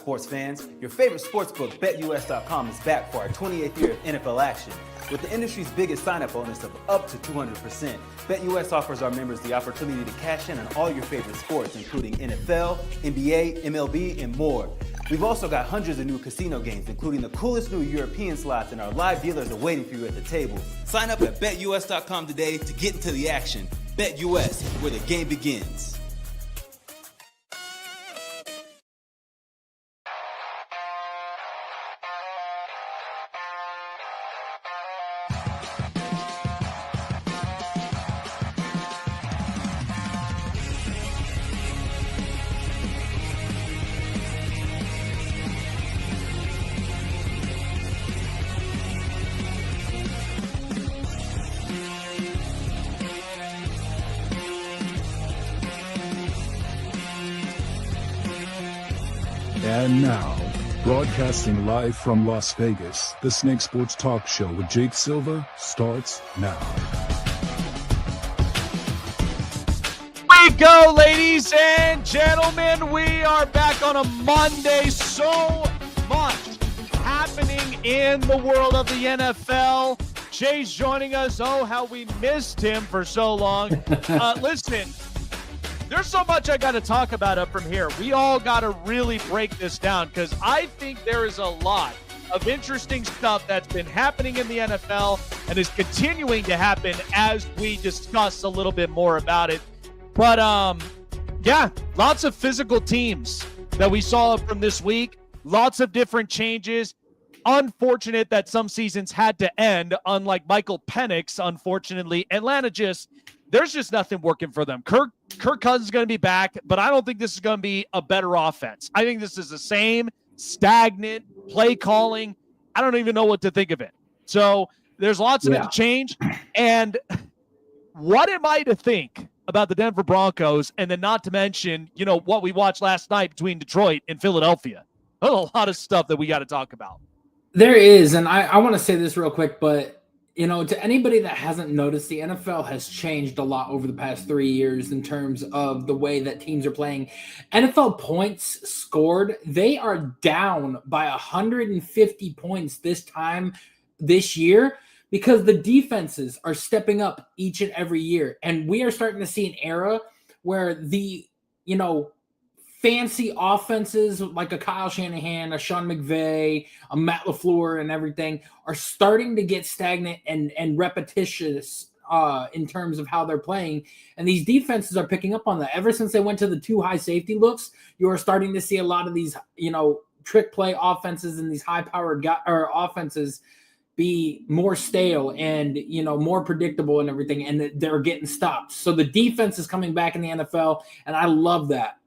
sports fans? Your favorite sportsbook, BetUS.com, is back for our 28th year of NFL action. With the industry's biggest sign-up bonus of up to 200%, BetUS offers our members the opportunity to cash in on all your favorite sports, including NFL, NBA, MLB, and more. We've also got hundreds of new casino games, including the coolest new European slots, and our live dealers are waiting for you at the table. Sign up at BetUS.com today to get into the action. BetUS, where the game begins. And now, broadcasting live from Las Vegas, the Snake Sports Talk Show with Jake Silva starts now. We go, ladies and gentlemen. We are back on a Monday. So much happening in the world of the NFL. Jay's joining us. Oh, how we missed him for so long. Listen. There's so much I got to talk about up from here. We all got to really break this down because I think there is a lot of interesting stuff that's been happening in the NFL and is continuing to happen as we discuss a little bit more about it. But, yeah, lots of physical teams that we saw from this week. Lots of different changes. Unfortunate that some seasons had to end, unlike Michael Penix, unfortunately. Atlanta there's just nothing working for them. Kirk Cousins is going to be back, but I don't think this is going to be a better offense. I think this is the same stagnant play calling. I don't even know what to think of it. So there's lots of it to change. And what am I to think about the Denver Broncos? And then not to mention, what we watched last night between Detroit and Philadelphia. There's a lot of stuff that we got to talk about. There is. And I want to say this real quick, but to anybody that hasn't noticed, the NFL has changed a lot over the past 3 years in terms of the way that teams are playing. NFL points scored, they are down by 150 points this year because the defenses are stepping up each and every year. And we are starting to see an era where the, fancy offenses like a Kyle Shanahan, a Sean McVay, a Matt LaFleur, and everything are starting to get stagnant and repetitious in terms of how they're playing. And these defenses are picking up on that. Ever since they went to the 2 high safety looks, you are starting to see a lot of these, trick play offenses and these high-powered offenses be more stale and, more predictable and everything, and they're getting stopped. So the defense is coming back in the NFL, and I love that.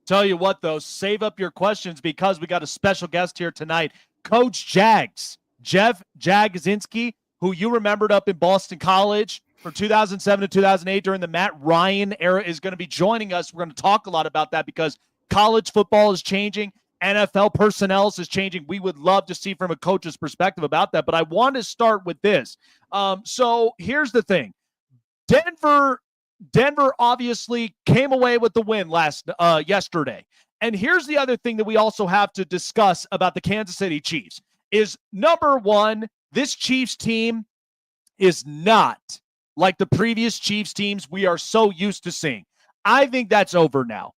Tell you what, though, save up your questions because we got a special guest here tonight, Coach Jags, Jeff Jagodzinski, who you remembered up in Boston College from 2007 to 2008 during the Matt Ryan era, is going to be joining us. We're going to talk a lot about that because college football is changing. NFL personnel is changing. We would love to see from a coach's perspective about that, but I want to start with this. So here's the thing. Denver obviously came away with the win yesterday. And here's the other thing that we also have to discuss about the Kansas City Chiefs is, number one, this Chiefs team is not like the previous Chiefs teams we are so used to seeing. I think that's over now.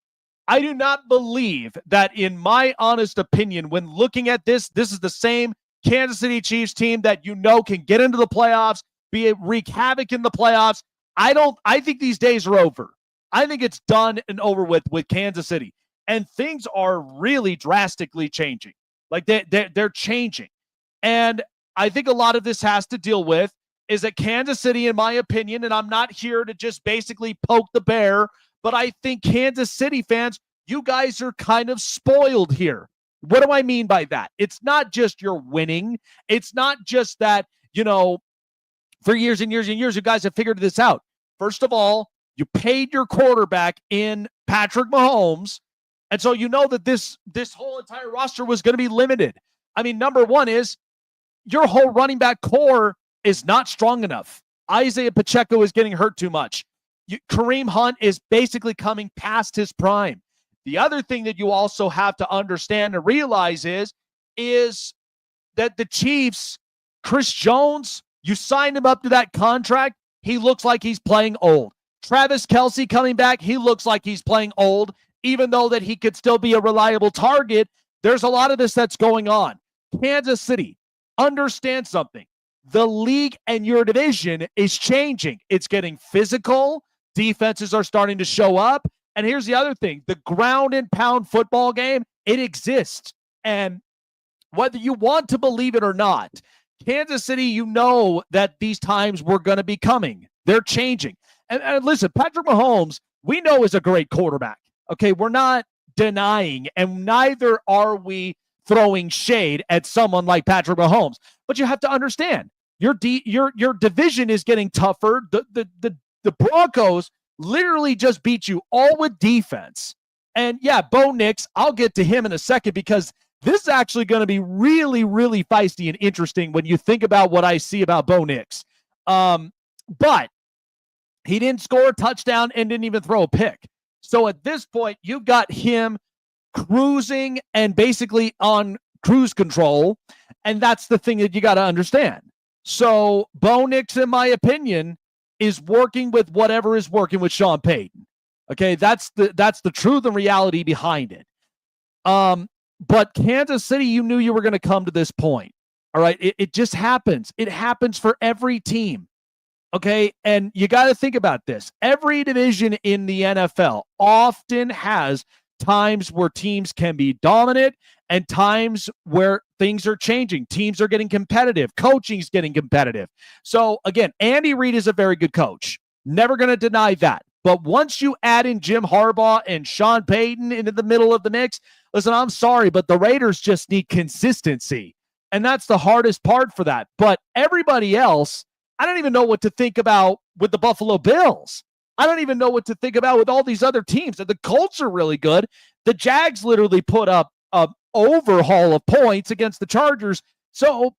I do not believe that, in my honest opinion, when looking at this is the same Kansas City Chiefs team that can get into the playoffs, wreak havoc in the playoffs. I think these days are over. I think it's done and over with Kansas City. And things are really drastically changing. Like they're changing. And I think a lot of this has to deal with is that Kansas City, in my opinion, and I'm not here to just basically poke the bear, but I think Kansas City fans, you guys are kind of spoiled here. What do I mean by that? It's not just you're winning. It's not just that, for years and years and years, you guys have figured this out. First of all, you paid your quarterback in Patrick Mahomes, and so you know that this whole entire roster was going to be limited. I mean, number one is your whole running back core is not strong enough. Isaiah Pacheco is getting hurt too much. Kareem Hunt is basically coming past his prime. The other thing that you also have to understand and realize is that the Chiefs, Chris Jones, you signed him up to that contract. He looks like he's playing old. Travis Kelce coming back, he looks like he's playing old, even though that he could still be a reliable target. There's a lot of this that's going on. Kansas City, understand something. The league and your division is changing. It's getting physical. Defenses are starting to show up. And here's the other thing. The ground and pound football game, it exists. And whether you want to believe it or not, Kansas City, you know that these times were going to be coming. They're changing. And listen, Patrick Mahomes, we know is a great quarterback. Okay, we're not denying, and neither are we throwing shade at someone like Patrick Mahomes. But you have to understand, your division is getting tougher. The Broncos literally just beat you all with defense. And yeah, Bo Nix, I'll get to him in a second because this is actually going to be really, really feisty and interesting when you think about what I see about Bo Nix. But he didn't score a touchdown and didn't even throw a pick. So at this point, you've got him cruising and basically on cruise control. And that's the thing that you got to understand. So Bo Nix, in my opinion, is working with whatever is working with Sean Payton. Okay, that's the truth and reality behind it. But Kansas City, you knew you were going to come to this point. All right, it just happens. It happens for every team. Okay, and you got to think about this. Every division in the NFL often has times where teams can be dominant and times where things are changing. Teams are getting competitive. Coaching's getting competitive. So, again, Andy Reid is a very good coach. Never going to deny that. But once you add in Jim Harbaugh and Sean Payton into the middle of the mix, listen, I'm sorry, but the Raiders just need consistency. And that's the hardest part for that. But everybody else, I don't even know what to think about with the Buffalo Bills. I don't even know what to think about with all these other teams. And the Colts are really good. The Jags literally put up an overhaul of points against the Chargers. So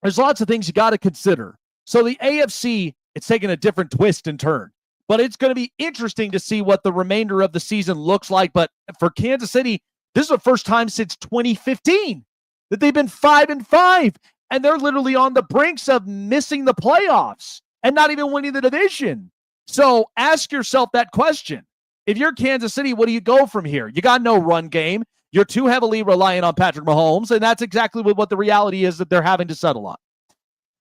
there's lots of things you got to consider. So the AFC, it's taking a different twist and turn. But it's going to be interesting to see what the remainder of the season looks like. But for Kansas City, this is the first time since 2015 that they've been 5-5. And they're literally on the brinks of missing the playoffs and not even winning the division. So ask yourself that question. If you're Kansas City, what do you go from here? You got no run game. You're too heavily reliant on Patrick Mahomes, and that's exactly what the reality is that they're having to settle on.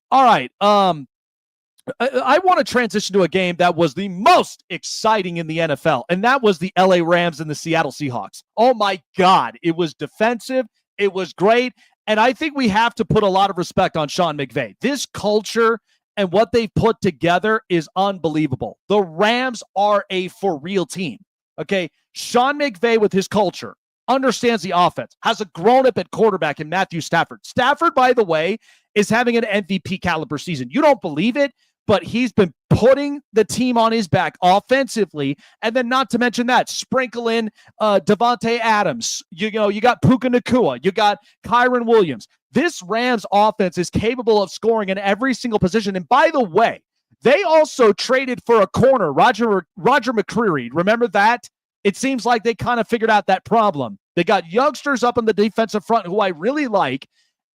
All right. I want to transition to a game that was the most exciting in the NFL, and that was the LA Rams and the Seattle Seahawks. Oh, my God. It was defensive. It was great. And I think we have to put a lot of respect on Sean McVay. This culture and what they've put together is unbelievable. The Rams are a for-real team, okay? Sean McVay with his culture understands the offense, has a grown-up at quarterback in Matthew Stafford. Stafford, by the way, is having an MVP caliber season. You don't believe it, but he's been putting the team on his back offensively, and then not to mention that, sprinkle in Devontae Adams. You got Puka Nacua. You got Kyron Williams. This Rams offense is capable of scoring in every single position. And by the way, they also traded for a corner, Roger McCreary. Remember that? It seems like they kind of figured out that problem. They got youngsters up on the defensive front who I really like.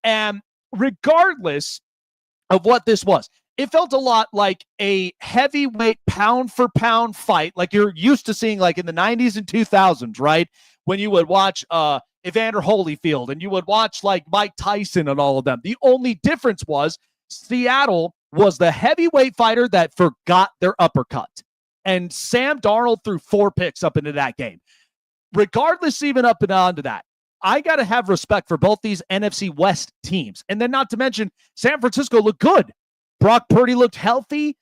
And regardless of what this was, it felt a lot like a heavyweight pound-for-pound fight like you're used to seeing like in the 90s and 2000s, right? When you would watch Evander Holyfield and you would watch like Mike Tyson and all of them. The only difference was Seattle was the heavyweight fighter that forgot their uppercut. And Sam Darnold threw 4 picks up into that game. Regardless, even up and on to that, I got to have respect for both these NFC West teams. And then not to mention, San Francisco looked good. Brock Purdy looked healthy,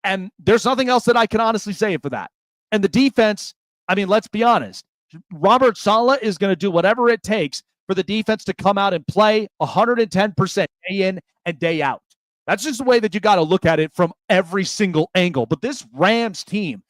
and there's nothing else that I can honestly say for that. And the defense, I mean, let's be honest. Robert Saleh is going to do whatever it takes for the defense to come out and play 110% day in and day out. That's just the way that you got to look at it from every single angle. But this Rams team,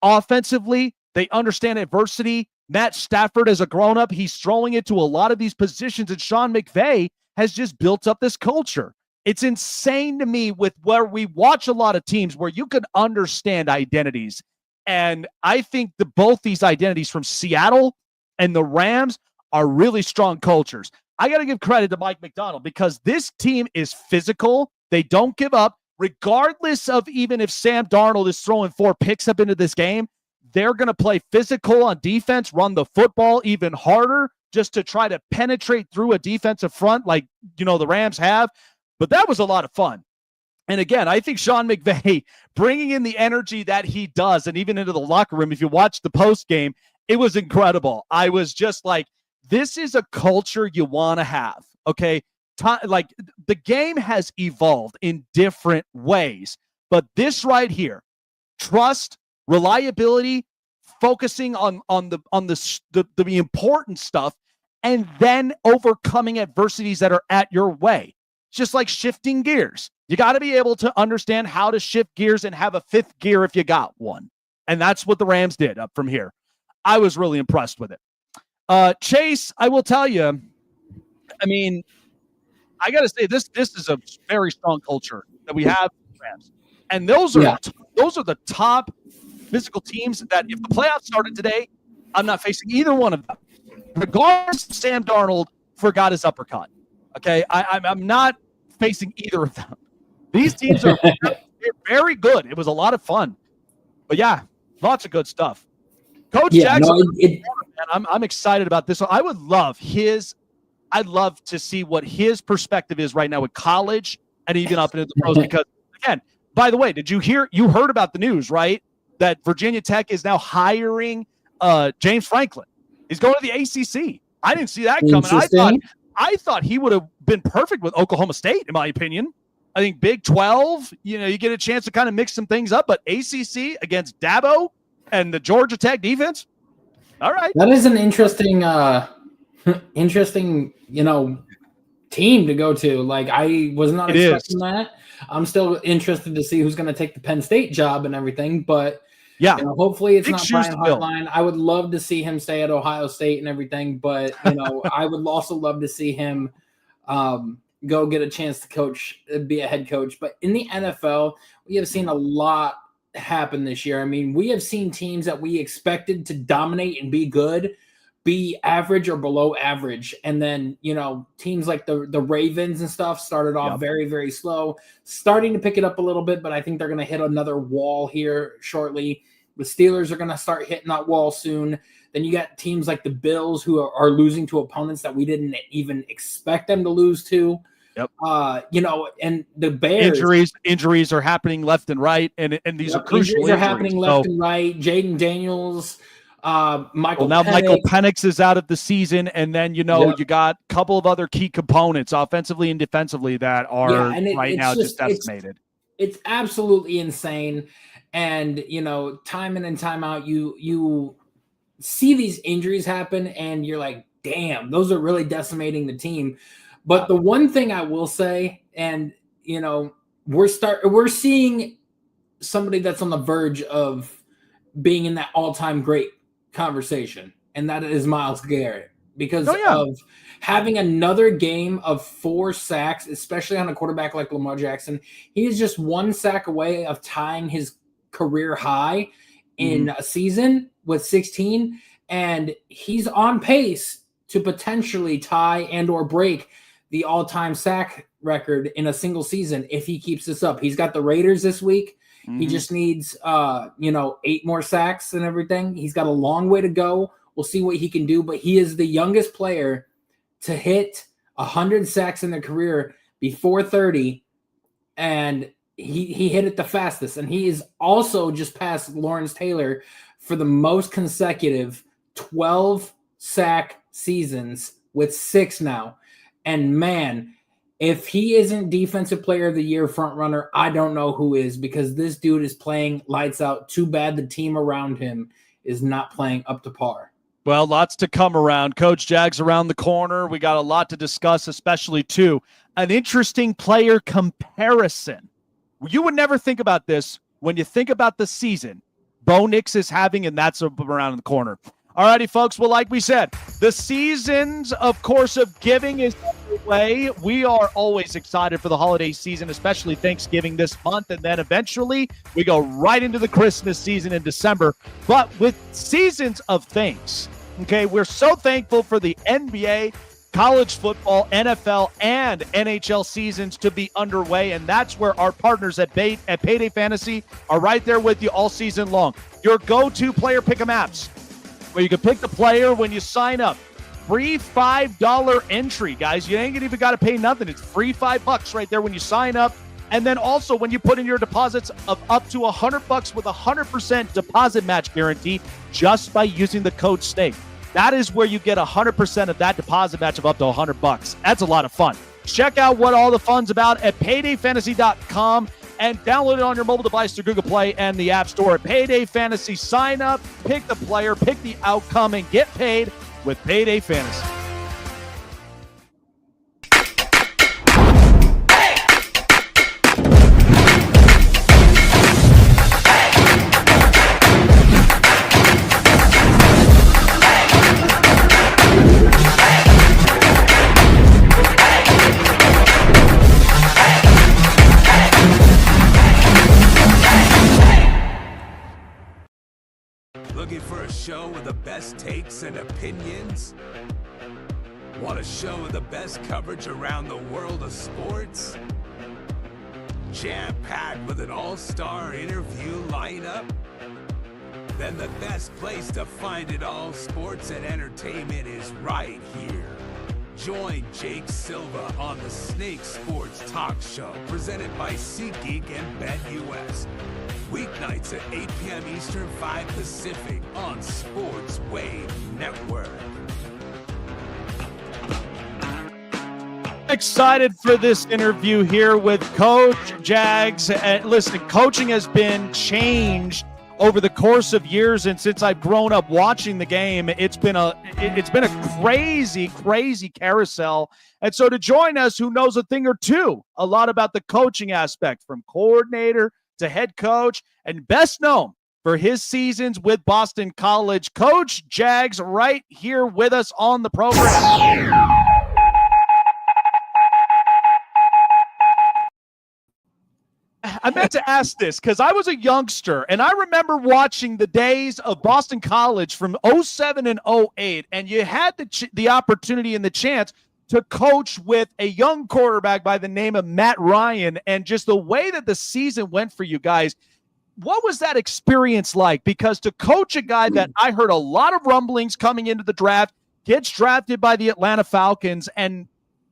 offensively, they understand adversity. Matt Stafford, as a grown-up, he's throwing it to a lot of these positions, and Sean McVay has just built up this culture. It's insane to me with where we watch a lot of teams where you can understand identities. And I think both these identities from Seattle And the Rams are really strong cultures. I got to give credit to Mike McDonald because this team is physical. They don't give up. Regardless of even if Sam Darnold is throwing 4 picks up into this game, they're going to play physical on defense, run the football even harder just to try to penetrate through a defensive front like, the Rams have. But that was a lot of fun. And again, I think Sean McVay bringing in the energy that he does, and even into the locker room, if you watch the post game, it was incredible. I was just like, this is a culture you want to have. Okay. Like the game has evolved in different ways, but this right here, trust, reliability, focusing on the important stuff, and then overcoming adversities that are at your way. It's just like shifting gears. You got to be able to understand how to shift gears and have a 5th gear if you got one. And that's what the Rams did up from here. I was really impressed with it. Chase, I will tell you, I mean, I got to say this is a very strong culture that we have in the Rams. And those are the top physical teams that if the playoffs started today, I'm not facing either one of them. Regardless if Sam Darnold forgot his uppercut. Okay, I'm not facing either of them. These teams are they're very good. It was a lot of fun. But yeah, lots of good stuff. Coach Jackson, I'm excited about this. So I'd love to see what his perspective is right now with college and even up into the pros. Because again, by the way, you heard about the news, right? That Virginia Tech is now hiring James Franklin. He's going to the ACC. I didn't see that coming. I thought he would have been perfect with Oklahoma State, in my opinion. I think Big 12, you get a chance to kind of mix some things up, but ACC against Dabo and the Georgia Tech defense. All right. That is an interesting team to go to. Like, I was not expecting that. I'm still interested to see who's going to take the Penn State job and everything, but yeah, hopefully it's not Brian Hartline. I would love to see him stay at Ohio State and everything, but I would also love to see him go get a chance to coach, be a head coach. But in the NFL, we have seen a lot happen this year. I mean, we have seen teams that we expected to dominate and be good, be average or below average. And then, teams like the Ravens and stuff started off very, very slow, starting to pick it up a little bit, but I think they're going to hit another wall here shortly. The Steelers are going to start hitting that wall soon. Then you got teams like the Bills who are losing to opponents that we didn't even expect them to lose to. Yep. And the Bears. Injuries are happening left and right, and these are crucial injuries. Are happening left and right. Jaden Daniels, Michael Penix is out of the season, and then you got a couple of other key components offensively and defensively that are just decimated. It's absolutely insane. And time in and time out, you see these injuries happen, and you're like, damn, those are really decimating the team. But the one thing I will say, and we're seeing somebody that's on the verge of being in that all-time great conversation, and that is Myles Garrett, because of having another game of 4 sacks, especially on a quarterback like Lamar Jackson. He is just 1 sack away of tying his career high in a season with 16, and he's on pace to potentially tie and or break the all-time sack record in a single season if he keeps this up. He's got the Raiders this week. He just needs 8 more sacks and everything. He's got a long way to go. We'll see what he can do, but he is the youngest player to hit 100 sacks in their career before 30, and he hit it the fastest. And he is also just past Lawrence Taylor for the most consecutive 12 sack seasons with 6 now. And man, if he isn't Defensive Player of the Year frontrunner, I don't know who is, because this dude is playing lights out. Too bad the team around him is not playing up to par. Well, lots to come around. Coach Jags around the corner. We got a lot to discuss, especially, too, an interesting player comparison. You would never think about this when you think about the season Bo Nix is having, and that's around the corner. All righty, folks. Well, like we said, the seasons, of course, of giving is underway. We are always excited for the holiday season, especially Thanksgiving this month. And then eventually we go right into the Christmas season in December. But with seasons of thanks, Okay, we're so thankful for the NBA, college football, NFL, and NHL seasons to be underway, and that's where our partners at Payday Fantasy are right there with you all season long. Your go-to player pick'em apps, where you can pick the player when you sign up. Free $5 entry, guys. You ain't even got to pay nothing. It's free $5 right there when you sign up. And then also when you put in your deposits of up to $100 with a 100% deposit match guarantee just by using the code SNAKE. That is where you get 100% of that deposit match of up to $100. That's a lot of fun. Check out what all the fun's about at paydayfantasy.com and download it on your mobile device through Google Play and the App Store. At Payday Fantasy, sign up, pick the player, pick the outcome, and get paid with Payday Fantasy. Looking for a show with the best takes and opinions? Want a show with the best coverage around the world of sports? Jam-packed with an all-star interview lineup? Then the best place to find it all, sports and entertainment, is right here. Join Jake Silva on the Snake Sports Talk Show, presented by SeatGeek and BetUS. Weeknights at 8 p.m. Eastern, 5 Pacific on Sports Wave Network. Excited for this interview here with Coach Jags. And listen, coaching has been changed over the course of years, and since I've grown up watching the game, it's been a crazy carousel. And so to join us, who knows a thing or two, a lot about the coaching aspect, from coordinator to head coach, and best known for his seasons with Boston College, Coach Jags, right here with us on the program. I meant to ask this because I was a youngster, and I remember watching the days of Boston College from 07 and 08, and you had the opportunity and the chance to coach with a young quarterback by the name of Matt Ryan, and just the way that the season went for you guys. What was that experience like? Because to coach a guy that I heard a lot of rumblings coming into the draft, gets drafted by the Atlanta Falcons, and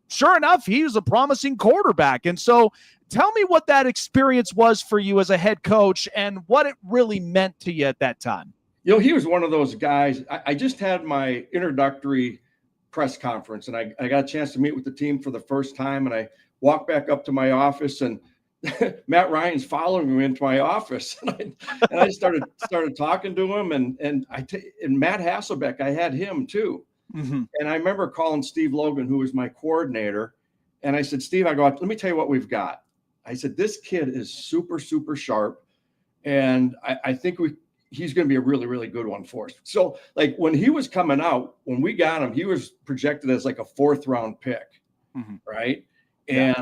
sure enough, he was a promising quarterback. And so tell me what that experience was for you as a head coach and what it really meant to you at that time. You know, he was one of those guys. I just had my introductory press conference, and I got a chance to meet with the team for the first time, and I walked back up to my office, and Matt Ryan's following me into my office, and I started talking to him, and Matt Hasselbeck, I had him too. Mm-hmm. And I remember calling Steve Logan, who was my coordinator, and I said, Steve, I go, let me tell you what we've got. I said, this kid is super sharp, and I think he's going to be a really, really good one for us. So, like, when he was coming out, when we got him, he was projected as like a 4th round pick, right? Yeah.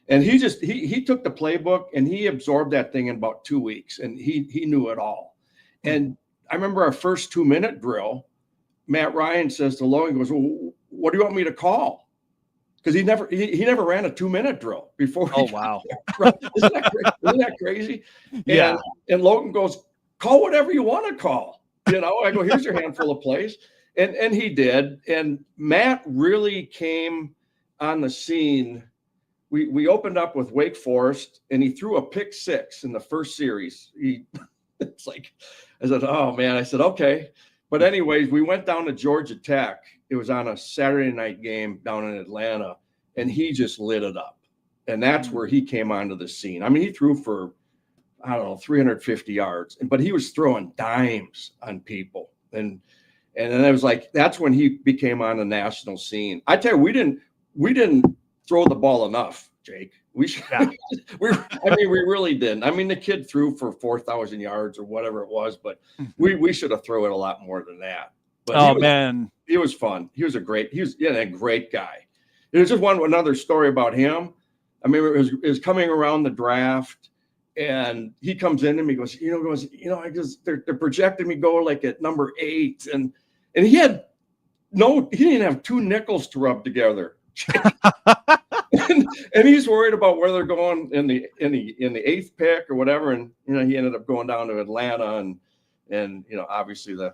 And he took the playbook and he absorbed that thing in about 2 weeks, and he knew it all. And I remember our first 2-minute drill, Matt Ryan says to Logan, goes, well, what do you want me to call? Because he never ran a 2-minute drill before. Oh, wow. Right? Isn't that crazy? Yeah. And Logan goes, call whatever you want to call. You know, I go, here's your handful of plays. And he did. And Matt really came on the scene. We opened up with Wake Forest, and he threw a pick 6 in the first series. It's like, I said, oh, man. I said, okay. But anyways, we went down to Georgia Tech. It was on a Saturday night game down in Atlanta, and he just lit it up. And that's where he came onto the scene. I mean, he threw for, I don't know, 350 yards, but he was throwing dimes on people. And then it was like, that's when he became on the national scene. I tell you, we didn't throw the ball enough, Jake. We really didn't. I mean, the kid threw for 4,000 yards or whatever it was, but we should have thrown it a lot more than that. But man, it was fun. He was a great guy. There's just another story about him. I mean, it was coming around the draft, And he comes in and he goes, I just they're projecting me go like at number 8, and he didn't have 2 nickels to rub together. and he's worried about where they're going in the 8th pick or whatever. And he ended up going down to Atlanta, and obviously the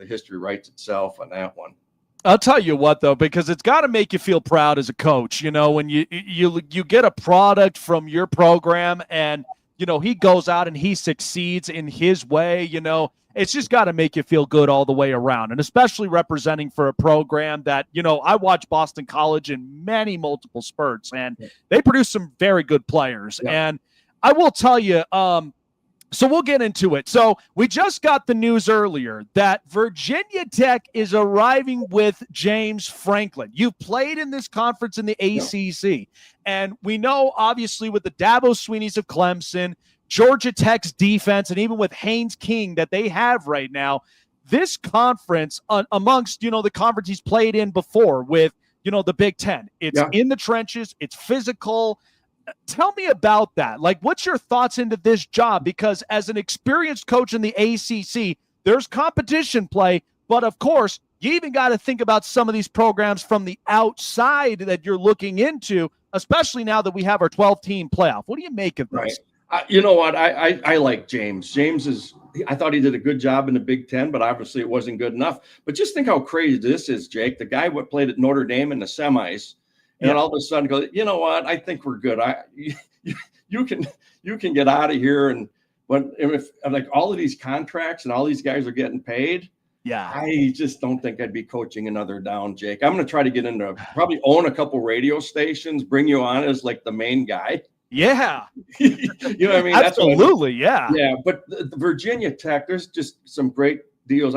history writes itself on that one. I'll tell you what, though, because it's got to make you feel proud as a coach, when you get a product from your program and he goes out and he succeeds in his way, it's just got to make you feel good all the way around. And especially representing for a program that, I watch Boston College in many multiple spurts, and they produce some very good players. Yeah. And I will tell you, so we'll get into it. So we just got the news earlier that Virginia Tech is arriving with James Franklin. You've played in this conference in the ACC. And we know, obviously, with the Dabo Sweeneys of Clemson, Georgia Tech's defense, and even with Haynes King that they have right now, this conference, amongst, the conference he's played in before with, the Big Ten, it's in the trenches, it's physical. Tell me about that. Like, what's your thoughts into this job? Because as an experienced coach in the ACC, there's competition play, but of course, you even got to think about some of these programs from the outside that you're looking into, especially now that we have our 12-team playoff. What do you make of this? Right. You know what? I like James. I thought he did a good job in the Big Ten, but obviously it wasn't good enough. But just think how crazy this is, Jake. The guy who played at Notre Dame in the semis, and then all of a sudden goes, you know what? I think we're good. You can get out of here. And if like all of these contracts and all these guys are getting paid, I just don't think I'd be coaching another down, Jake. I'm going to try to get into probably own a couple radio stations, bring you on as like the main guy. Yeah. You know what I mean? Absolutely. Yeah. Yeah. But the Virginia Tech, there's just some great deals.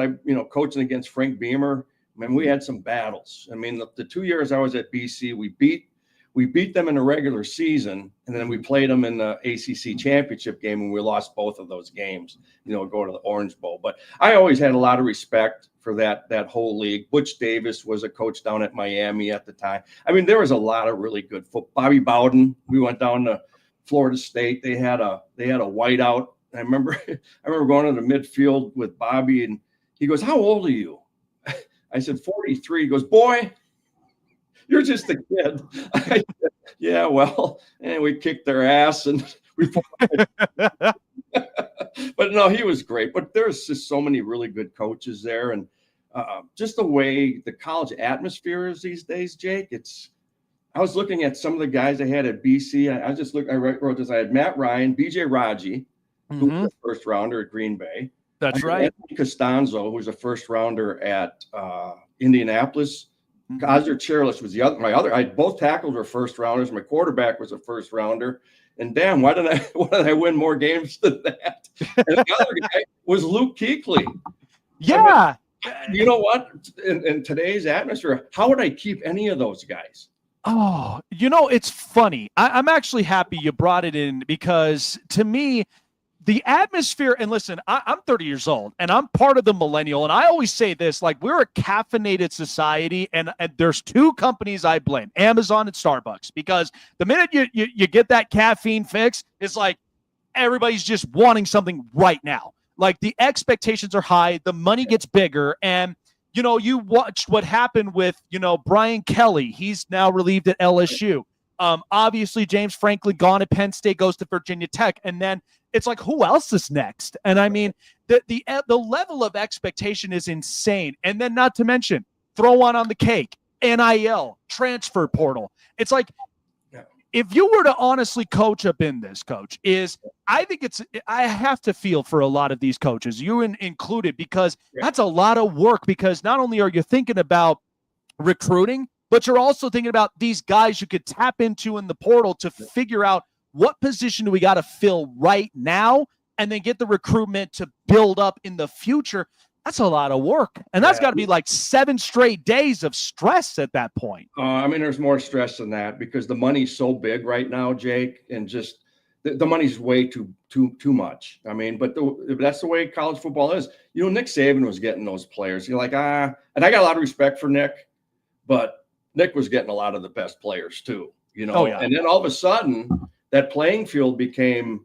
Coaching against Frank Beamer. I mean, we had some battles. I mean, the 2 years I was at BC, we beat them in the regular season, and then we played them in the ACC championship game, and we lost both of those games, go to the Orange Bowl. But I always had a lot of respect for that whole league. Butch Davis was a coach down at Miami at the time. I mean, there was a lot of really good football. Bobby Bowden, we went down to Florida State. They had a whiteout. I remember going to the midfield with Bobby, and he goes, "How old are you?" I said, 43. He goes, "Boy, you're just a kid." I said, "Yeah, well," and we kicked their ass, and we. But no, he was great. But there's just so many really good coaches there, and just the way the college atmosphere is these days, Jake. I was looking at some of the guys I had at BC. I wrote this. I had Matt Ryan, BJ Raji, who was the first rounder at Green Bay. That's right. Anthony Costanzo, who was a first rounder at Indianapolis. Kaiser Chairless was I had both tackles were first rounders. My quarterback was a first rounder. And damn, why did I win more games than that? And the other guy was Luke Kuechly. Yeah. I mean, you know what? In today's atmosphere, how would I keep any of those guys? Oh, it's funny. I'm actually happy you brought it in, because to me, the atmosphere, and listen, I'm 30 years old and I'm part of the millennial. And I always say this, like, we're a caffeinated society, and there's two companies I blame, Amazon and Starbucks, because the minute you get that caffeine fix, it's like everybody's just wanting something right now. Like, the expectations are high, the money gets bigger. And, you watched what happened with, Brian Kelly. He's now relieved at LSU. Obviously, James Franklin gone at Penn State, goes to Virginia Tech. And then it's like, who else is next? And I mean, the level of expectation is insane. And then, not to mention, throw one on the cake, NIL, transfer portal. It's like, if you were to honestly coach up in this, Coach, I have to feel for a lot of these coaches, you included, because that's a lot of work, because not only are you thinking about recruiting, but you're also thinking about these guys you could tap into in the portal to figure out what position do we got to fill right now, and then get the recruitment to build up in the future. That's a lot of work. And that's got to be like 7 straight days of stress at that point. I mean, there's more stress than that, because the money's so big right now, Jake, and just the money's way too much. I mean, but that's the way college football is. Nick Saban was getting those players. You're like, and I got a lot of respect for Nick, but Nick was getting a lot of the best players too, Oh, yeah. And then all of a sudden that playing field became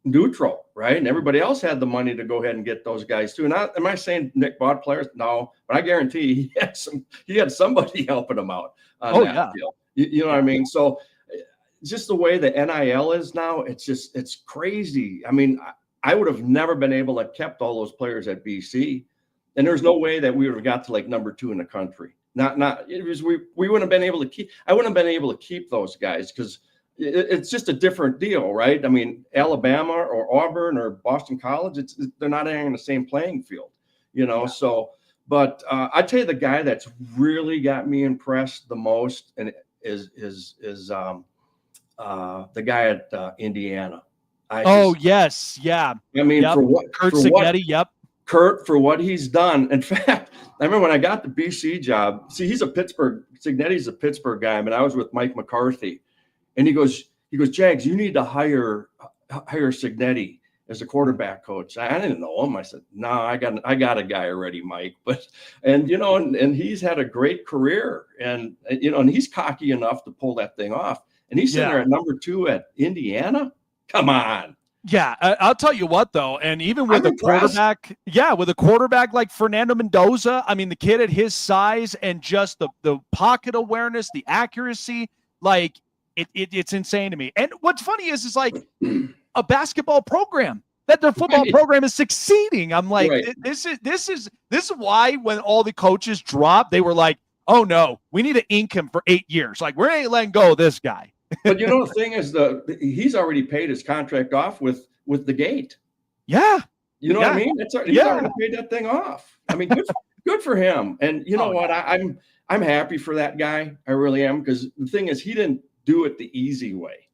neutral, right? And everybody else had the money to go ahead and get those guys too. And am I saying Nick bought players? No, but I guarantee he had somebody helping him out on that deal. You know what I mean? So just the way the NIL is now, it's crazy. I mean, I would have never been able to kept all those players at BC, and there's no way that we would have got to like number 2 in the country. It was we wouldn't have been able to keep. I wouldn't have been able to keep those guys because it's just a different deal, right? I mean, Alabama or Auburn or Boston College, they're not in the same playing field, you know. Yeah. So, but I tell you, the guy that's really got me impressed the most and is the guy at Indiana. Yes, yeah. I mean, Kurt Cignetti, Kurt, for what he's done. In fact, I remember when I got the BC job. See, Cignetti's a Pittsburgh guy, but I was with Mike McCarthy, and he goes, Jags, you need to hire Cignetti as a quarterback coach. I didn't know him. I said, no, I got a guy already, Mike. And he's had a great career, and and he's cocky enough to pull that thing off. And he's sitting there at number 2 at Indiana. Come on. Yeah, I'll tell you what, though, and even with a quarterback like Fernando Mendoza, I mean, the kid at his size and just the pocket awareness, the accuracy, like it's insane to me. And what's funny is like a basketball program that their football program is succeeding. I'm like, this is why when all the coaches dropped, they were like, oh no, we need to ink him for 8 years. Like, we ain't letting go of this guy. But the thing is, he's already paid his contract off with the gate. Yeah. You know what I mean? He's already paid that thing off. I mean, good for him. And you know what? I'm happy for that guy. I really am, because the thing is, he didn't do it the easy way.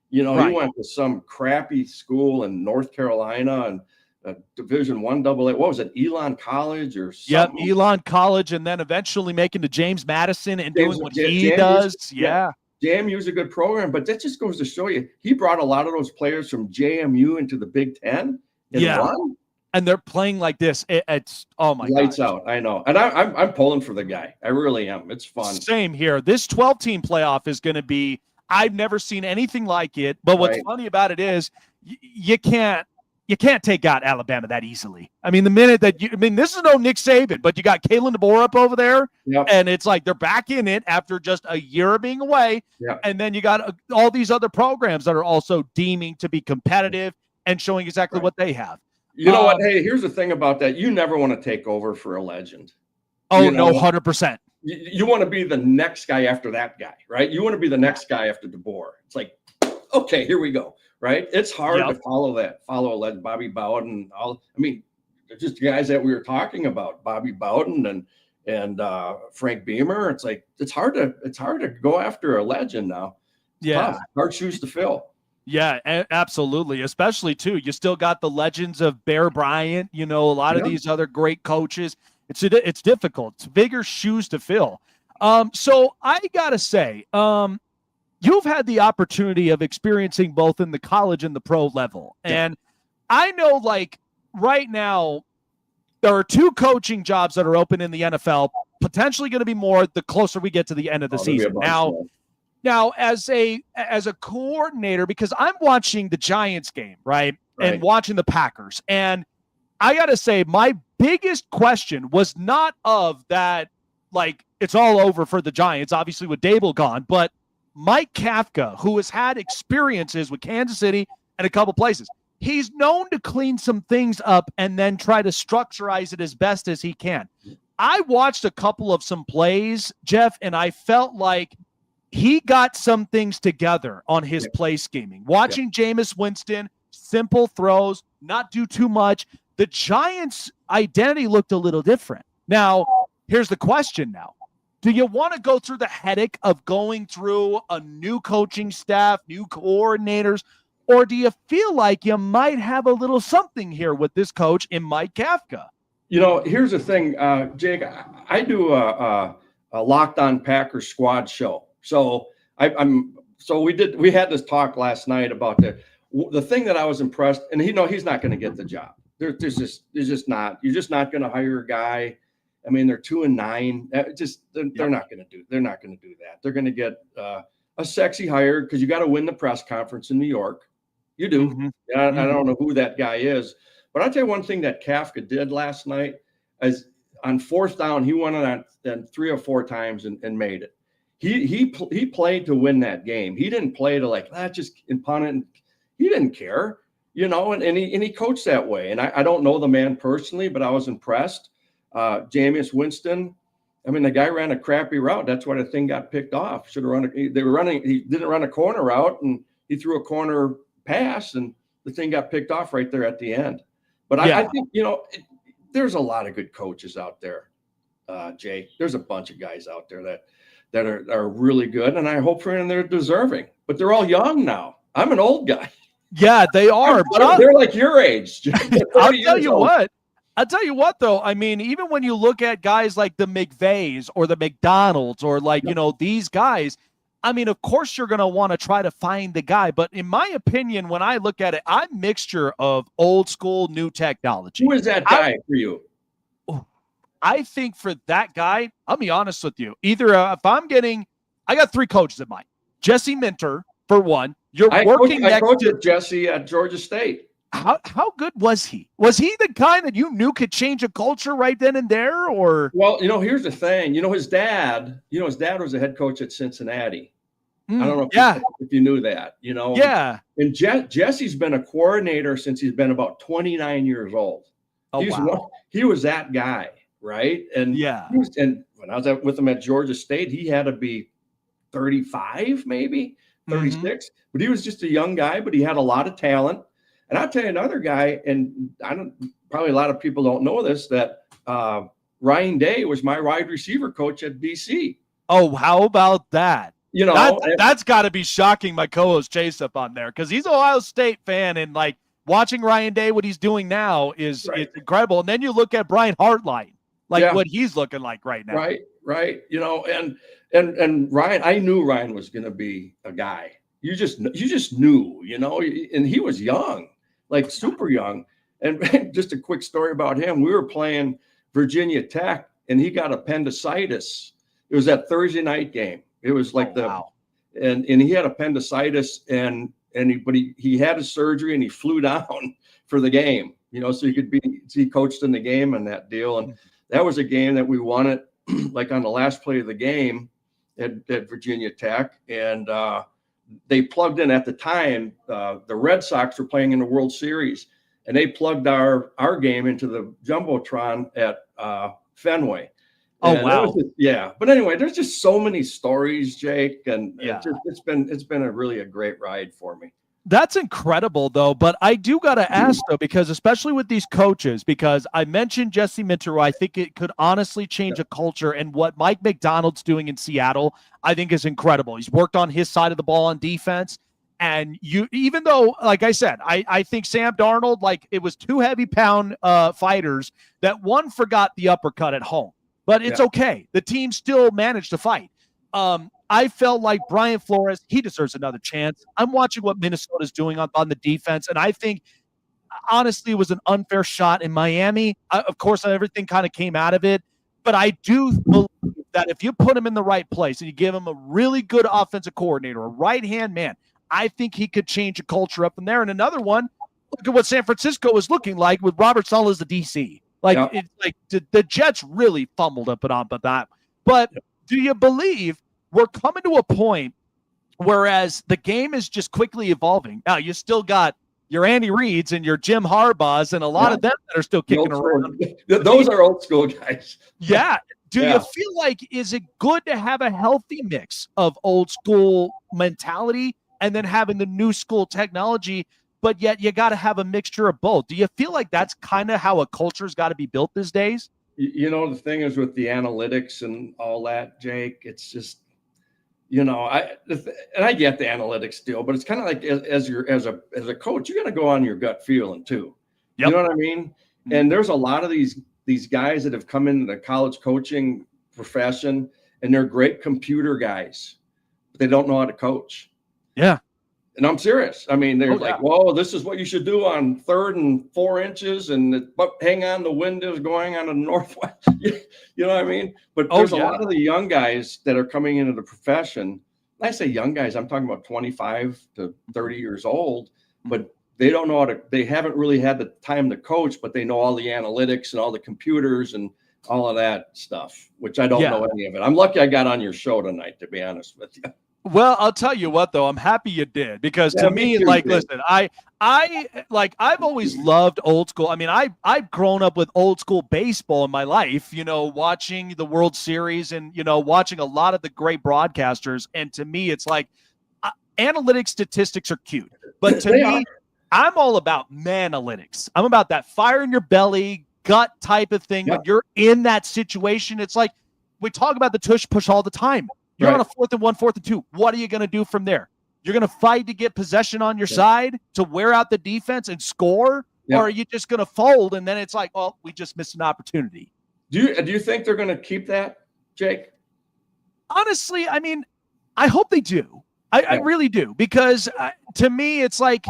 He went to some crappy school in North Carolina and Division I AA. What was it? Elon College or something? Yep, Elon College, and then eventually making to James Madison and doing what he does. Yeah. JMU is a good program, but that just goes to show you, he brought a lot of those players from JMU into the Big Ten. And they're playing like this. It's oh my god, lights out. I know, and I'm pulling for the guy. I really am. It's fun. Same here. This 12-team playoff is going to be. I've never seen anything like it. But what's funny about it is you can't take out Alabama that easily. I mean, the minute that this is no Nick Saban, but you got Kalen DeBoer up over there, and it's like they're back in it after just a year of being away. And then you got all these other programs that are also deeming to be competitive and showing exactly what they have. You know what? Hey, here's the thing about that. You never want to take over for a legend. Oh, no, 100%. You want to be the next guy after that guy, right? You want to be the next guy after DeBoer. It's like, okay, here we go. Right? It's hard to follow Bobby Bowden. Just the guys that we were talking about, Bobby Bowden and Frank Beamer. It's like, it's hard to go after a legend now. Yeah. Tough. Hard shoes to fill. Yeah, absolutely. Especially too, you still got the legends of Bear Bryant, a lot of these other great coaches. It's difficult. It's bigger shoes to fill. So I gotta say, you've had the opportunity of experiencing both in the college and the pro level. And I know, like, right now, there are 2 coaching jobs that are open in the NFL, potentially going to be more the closer we get to the end of the season. Now, as a coordinator, because I'm watching the Giants game, right? And watching the Packers. And I got to say, my biggest question was not of that, like, it's all over for the Giants, obviously with Dable gone, but Mike Kafka, who has had experiences with Kansas City and a couple places, he's known to clean some things up and then try to structurize it as best as he can. I watched a couple of some plays, Jeff, and I felt like he got some things together on his play scheming. Watching Jameis Winston, simple throws, not do too much. The Giants' identity looked a little different. Now, here's the question now. Do you want to go through the headache of going through a new coaching staff, new coordinators, or do you feel like you might have a little something here with this coach in Mike Kafka? Here's the thing, Jake. I do a Locked On Packers squad show. So we had this talk last night about the thing that I was impressed, and he's not going to get the job. There's just not. You're just not going to hire a guy. I mean, they're 2-9. They're not going to do. They're not going to do that. They're going to get a sexy hire because you got to win the press conference in New York. You do. Mhm. I don't know who that guy is, but I'll tell you one thing that Kafka did last night is on fourth down, he went on 3 or 4 times and made it. He played to win that game. He didn't play to like, just punt it. He didn't care, and he coached that way. And I don't know the man personally, but I was impressed. Jameis Winston, I mean, the guy ran a crappy route. That's why the thing got picked off. He didn't run a corner route, and he threw a corner pass, and the thing got picked off right there at the end. But I think, there's a lot of good coaches out there, Jake. There's a bunch of guys out there that are really good, and I hope for them they're deserving. But they're all young now. I'm an old guy. Yeah, they are. But they're like your age. I'll tell you what, though. I mean, even when you look at guys like the McVays or the McDonald's or these guys, I mean, of course you're going to want to try to find the guy. But in my opinion, when I look at it, I'm a mixture of old school, new technology. Who is that guy for you? I think for that guy, I'll be honest with you. Either I got 3 coaches in mind. Jesse Minter, for one. I coached with Jesse at Georgia State. How good was he? Was he the guy that you knew could change a culture right then and there? Or well, here's the thing. His dad was a head coach at Cincinnati. I don't know if you knew that. Yeah. And Jesse's been a coordinator since he's been about 29 years old. Oh, he was that guy, right? And and when I was with him at Georgia State, he had to be 35, maybe 36. But he was just a young guy, but he had a lot of talent. And I'll tell you another guy, and probably a lot of people don't know this, that Ryan Day was my wide receiver coach at BC. Oh, how about that? That's got to be shocking my co-host Chase up on there, because he's an Ohio State fan, and like watching Ryan Day, what he's doing now is it's incredible. And then you look at Brian Hartline, what he's looking like right now. Right. And Ryan, I knew Ryan was going to be a guy. You just knew, and he was young, like super young. And just a quick story about him. We were playing Virginia Tech, and he got appendicitis. It was that Thursday night game. It was like and he had appendicitis, and he had his surgery, and he flew down for the game, so he coached in the game and that deal. And that was a game that we won it like on the last play of the game at Virginia Tech. And they plugged in at the time, the Red Sox were playing in the World Series, and they plugged our game into the Jumbotron at Fenway. Oh, and wow. But anyway, there's just so many stories, Jake, and it's been a great ride for me. That's incredible, though. But I do got to ask, though, because especially with these coaches, because I mentioned Jesse Minter, I think it could honestly change a culture. And what Mike McDonald's doing in Seattle, I think is incredible. He's worked on his side of the ball on defense. And even though, like I said, I think Sam Darnold, it was 2 heavy pound fighters that one forgot the uppercut at home. But it's okay. The team still managed to fight. I felt like Brian Flores, he deserves another chance. I'm watching what Minnesota's doing on the defense, and I think, honestly, it was an unfair shot in Miami. Of course, everything kind of came out of it, but I do believe that if you put him in the right place and you give him a really good offensive coordinator, a right-hand man, I think he could change a culture up in there. And another one, look at what San Francisco is looking like with Robert Saleh as the DC. It's like the Jets really fumbled up and on but that. But do you believe we're coming to a point whereas the game is just quickly evolving? Now, you still got your Andy Reids and your Jim Harbaughs and a lot of them that are still kicking around. Those are old school guys. Yeah. Do you feel like, is it good to have a healthy mix of old school mentality and then having the new school technology, but yet you got to have a mixture of both? Do you feel like that's kind of how a culture's got to be built these days? The thing is with the analytics and all that, Jake, it's just, I get the analytics deal, but it's kind of like as a coach, you got to go on your gut feeling too. You know what I mean? And there's a lot of these guys that have come into the college coaching profession, and they're great computer guys, but they don't know how to coach. Yeah. And I'm serious. I mean, they're whoa, this is what you should do on 3rd and 4 inches, and hang on, the wind is going on the northwest. You know what I mean? But there's a lot of the young guys that are coming into the profession. I say young guys, I'm talking about 25 to 30 years old, but they don't know they haven't really had the time to coach, but they know all the analytics and all the computers and all of that stuff, which I don't know any of it. I'm lucky I got on your show tonight, to be honest with you. Well, I'll tell you what, though, I'm happy you did, because to me, like, listen, I've always loved old school. I mean, I've grown up with old school baseball in my life, watching the World Series and, watching a lot of the great broadcasters. And to me, it's like analytics statistics are cute, but to me, I'm all about manalytics. I'm about that fire in your belly, gut type of thing. When you're in that situation, it's like we talk about the tush push all the time. You're on a 4th and 1, 4th and 2. What are you going to do from there? You're going to fight to get possession on your side to wear out the defense and score? Or are you just going to fold? And then it's like, oh, we just missed an opportunity. Do you think they're going to keep that, Jake? Honestly, I mean, I hope they do. I really do, because to me, it's like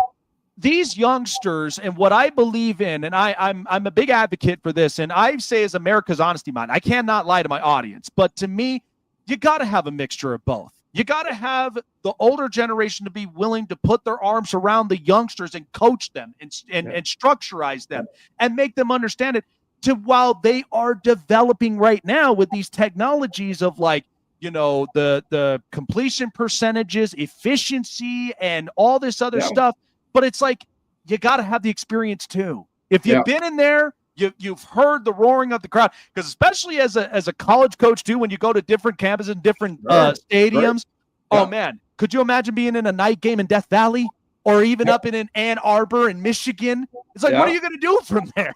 these youngsters and what I believe in, and I'm a big advocate for this, and I say as America's honesty mind, I cannot lie to my audience, but to me, you got to have a mixture of both. You got to have the older generation to be willing to put their arms around the youngsters and coach them and structurize them and make them understand it, while they are developing right now with these technologies of, like, the completion percentages, efficiency, and all this other stuff. But it's like, you got to have the experience too. If you've been in there, you've heard the roaring of the crowd, because especially as a college coach too, when you go to different campuses and different stadiums, oh man, could you imagine being in a night game in Death Valley, or even up in Ann Arbor in Michigan? It's like, what are you going to do from there?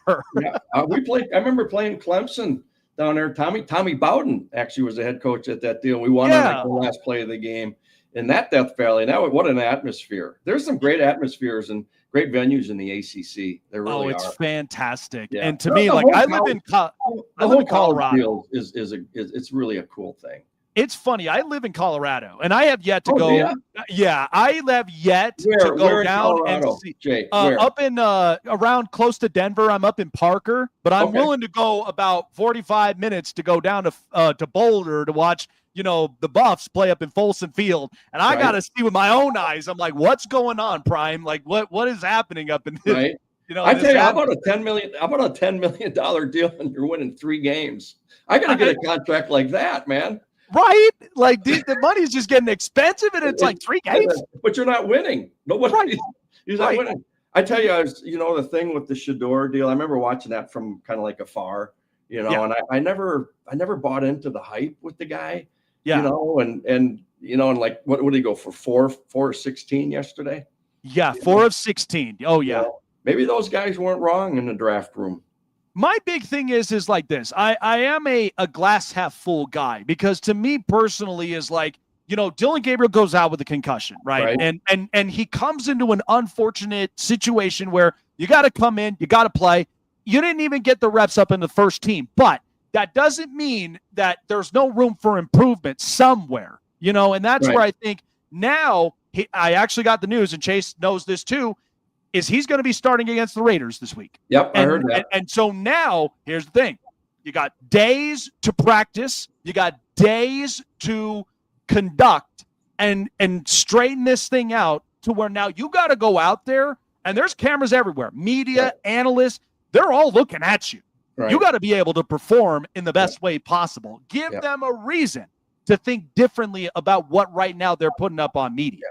We played. I remember playing Clemson down there. Tommy Bowden actually was the head coach at that deal. We won on like the last play of the game in that Death Valley. Now, what an atmosphere! There's some great atmospheres and great venues in the ACC. There really are. It's fantastic. Yeah. And to me, like, I live in Colorado. It's really a cool thing. It's funny. I live in Colorado, and I have yet to go. Yeah, I have yet to go down and see. Jake, up in around close to Denver. I'm up in Parker, but I'm willing to go about 45 minutes to go down to Boulder to watch the Buffs play up in Folsom Field, and I got to see with my own eyes. I'm like, what's going on, Prime? Like, what is happening up in this? Right. I tell you, how about a $10 million deal and you're winning 3 games? I got to get a contract like that, man. Right? Like, the money's just getting expensive, and it's like 3 games. But you're not winning. Nobody. He's not winning. I tell you, the thing with the Shador deal, I remember watching that from kind of like afar, and I never bought into the hype with the guy. And like, what did he go for? 4 or 16 yesterday? Yeah, 4 of 16. Oh, yeah. Maybe those guys weren't wrong in the draft room. My big thing is like this. I am a glass half full guy, because to me personally is like, Dylan Gabriel goes out with a concussion, right? And he comes into an unfortunate situation where you got to come in, you got to play. You didn't even get the reps up in the first team, but that doesn't mean that there's no room for improvement somewhere, and that's where I think now I actually got the news, and Chase knows this too, is he's going to be starting against the Raiders this week. Yep, I heard that. And so now here's the thing. You got days to practice. You got days to conduct and straighten this thing out to where now you got to go out there, and there's cameras everywhere. Media, analysts, they're all looking at you. Right. You got to be able to perform in the best way possible. Give them a reason to think differently about what right now they're putting up on media.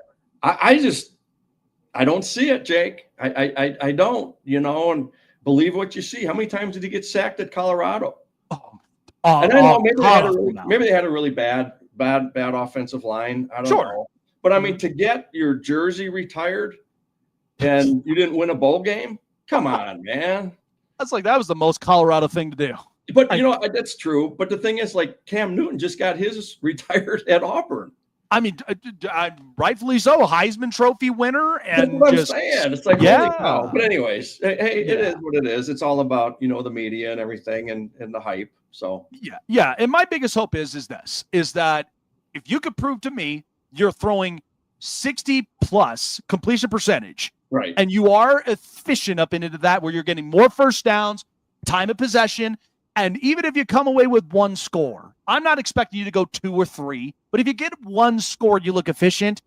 I don't see it, Jake. I don't, and believe what you see. How many times did he get sacked at Colorado? And I know maybe they had a really bad offensive line. I don't know. But I mean, to get your jersey retired and you didn't win a bowl game, come on, man. That was the most Colorado thing to do. But that's true. But the thing is, like, Cam Newton just got his retired at Auburn. I mean, rightfully so. Heisman Trophy winner, and that's what I'm saying. It's like, holy cow. But anyways, hey, it is what it is. It's all about the media and everything and the hype. So yeah. And my biggest hope is that if you could prove to me you're throwing 60 plus completion percentage. Right. And you are efficient up into that where you're getting more first downs, time of possession. And even if you come away with 1 score, I'm not expecting you to go 2 or 3. But if you get 1 score, you look efficient.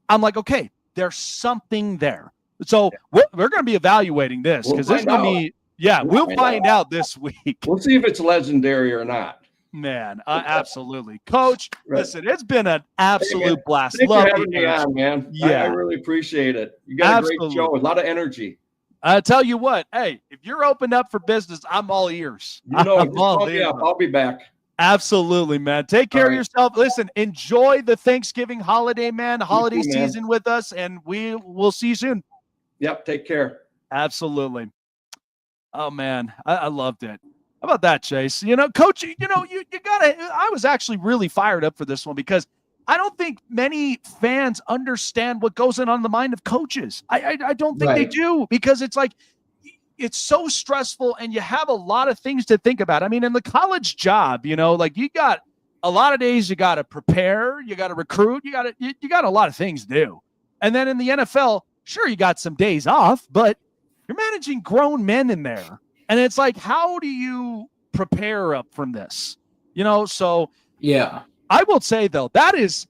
I'm like, okay, there's something there. So we're going to be evaluating this because this is going to be, we'll find out this week. We'll see if it's legendary or not. Man, absolutely. Coach, listen, it's been an absolute blast. Thanks Love for having me on, man. Yeah. I really appreciate it. You got a great show, a lot of energy. I tell you what, hey, if you're opened up for business, I'm all ears. I'll be back. Absolutely, man. Take care of yourself. Listen, enjoy the Thanksgiving holiday, man. Holiday season with us, and we will see you soon. Yep, take care. Absolutely. Oh, man, I loved it. How about that, Chase? Coach, you gotta. I was actually really fired up for this one because I don't think many fans understand what goes on the mind of coaches. I don't think they do, because it's like it's so stressful and you have a lot of things to think about. I mean, in the college job, like you got a lot of days you got to prepare, you got to recruit, you got a lot of things to do. And then in the NFL, sure, you got some days off, but you're managing grown men in there. And it's like, how do you prepare up from this? So yeah. I will say, though, that's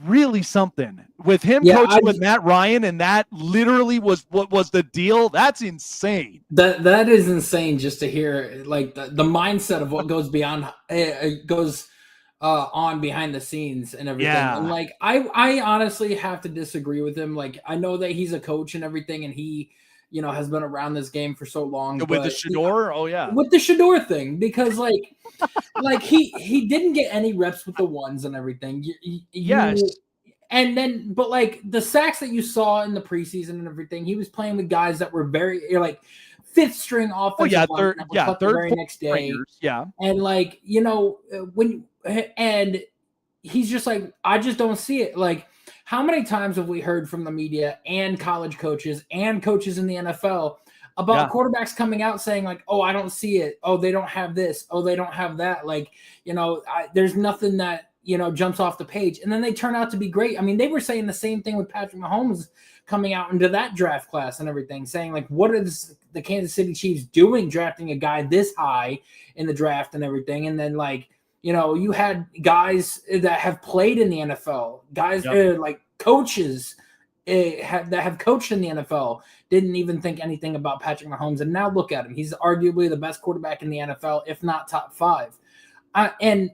really something with him coaching with Matt Ryan. And that literally was what was the deal. That's insane. That is insane just to hear like the mindset of what goes beyond goes on behind the scenes and everything. Yeah. And like, I honestly have to disagree with him. Like, I know that he's a coach and everything, and he, has been around this game for so long. With the Shador? Oh, yeah. With the Shador thing, because like he didn't get any reps with the ones and everything. Yes. And then, but like the sacks that you saw in the preseason and everything, he was playing with guys that were very like fifth string offensive linemen that were cut the very next day. Fingers, yeah. And like, and he's just like, I just don't see it. Like, how many times have we heard from the media and college coaches and coaches in the NFL about quarterbacks coming out saying like, oh, I don't see it. Oh, they don't have this. Oh, they don't have that. Like, there's nothing that, jumps off the page. And then they turn out to be great. I mean, they were saying the same thing with Patrick Mahomes coming out into that draft class and everything, saying like, what are the Kansas City Chiefs doing drafting a guy this high in the draft and everything? And then like, you had guys that have played in the NFL, guys like coaches that have coached in the NFL, didn't even think anything about Patrick Mahomes. And now look at him. He's arguably the best quarterback in the NFL, if not top 5. And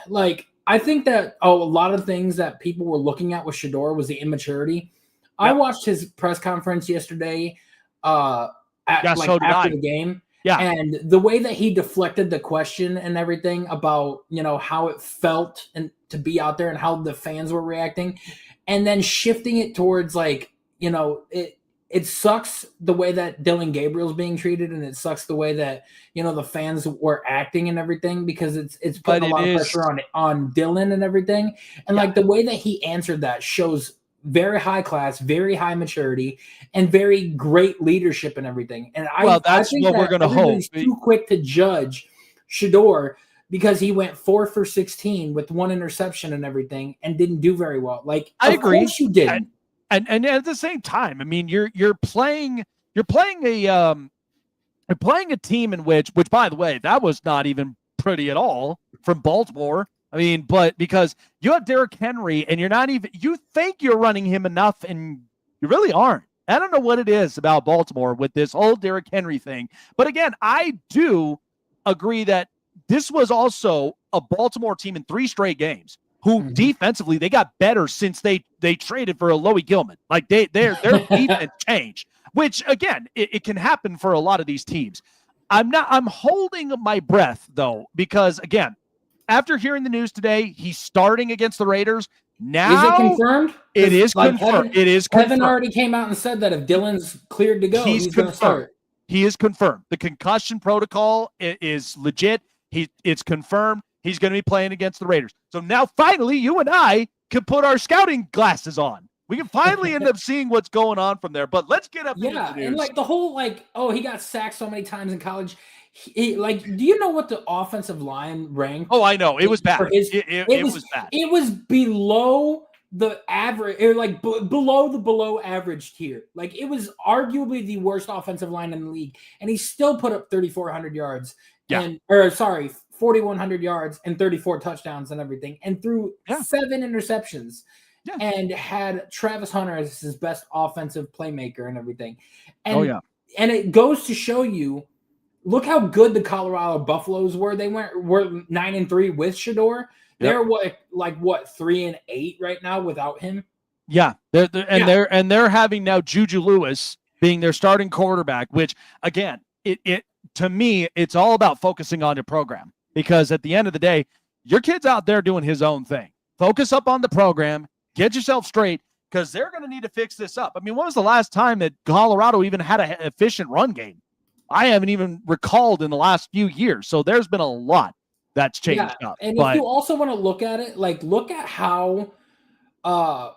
like, I think that a lot of things that people were looking at with Shador was the immaturity. I watched his press conference yesterday after the game. Yeah. And the way that he deflected the question and everything about, how it felt and to be out there and how the fans were reacting, and then shifting it towards like, it sucks the way that Dylan Gabriel's being treated, and it sucks the way that, the fans were acting and everything, because it's putting a lot of pressure on Dylan and everything. And like the way that he answered that shows very high class, very high maturity, and very great leadership and everything. And I think what we're going to hope. Too quick to judge Shador because he went 4 for 16 with 1 interception and everything and didn't do very well. Like, I agree. Of course you didn't. And at the same time, I mean, you're playing a team in which by the way, that was not even pretty at all from Baltimore. I mean, but because you have Derrick Henry and you think you're running him enough and you really aren't. I don't know what it is about Baltimore with this whole Derrick Henry thing. But again, I do agree that this was also a Baltimore team in 3 straight games who defensively, they got better since they traded for Alohi Gilman. Like their defense changed, which again, it can happen for a lot of these teams. I'm holding my breath though, because again, after hearing the news today, he's starting against the Raiders. Now, is it confirmed? It is confirmed. It is confirmed. Kevin already came out and said that if Dylan's cleared to go, he's going to start. He is confirmed. The concussion protocol is legit. It's confirmed. He's going to be playing against the Raiders. So now, finally, you and I can put our scouting glasses on. We can finally end up seeing what's going on from there. But let's get up into the news. And like the whole he got sacked so many times in college. Do you know what the offensive line ranked? Oh, I know. It was bad. It was bad. It was below the average, below the below average tier. Like, it was arguably the worst offensive line in the league. And he still put up 3,400 yards. 4,100 yards and 34 touchdowns and everything, and threw 7 interceptions. and had Travis Hunter as his best offensive playmaker and everything. And, Oh, yeah. And it goes to show you, look how good the Colorado Buffaloes were. They were 9-3 with Shedeur. They're 3-8 right now without him. Yeah, they're having now Juju Lewis being their starting quarterback, which again, it to me, it's all about focusing on your program, because at the end of the day, your kid's out there doing his own thing. Focus up on the program, get yourself straight, because they're going to need to fix this up. I mean, when was the last time that Colorado even had an efficient run game? I haven't even recalled in the last few years. So there's been a lot that's changed up. And if you also want to look at it, like look at how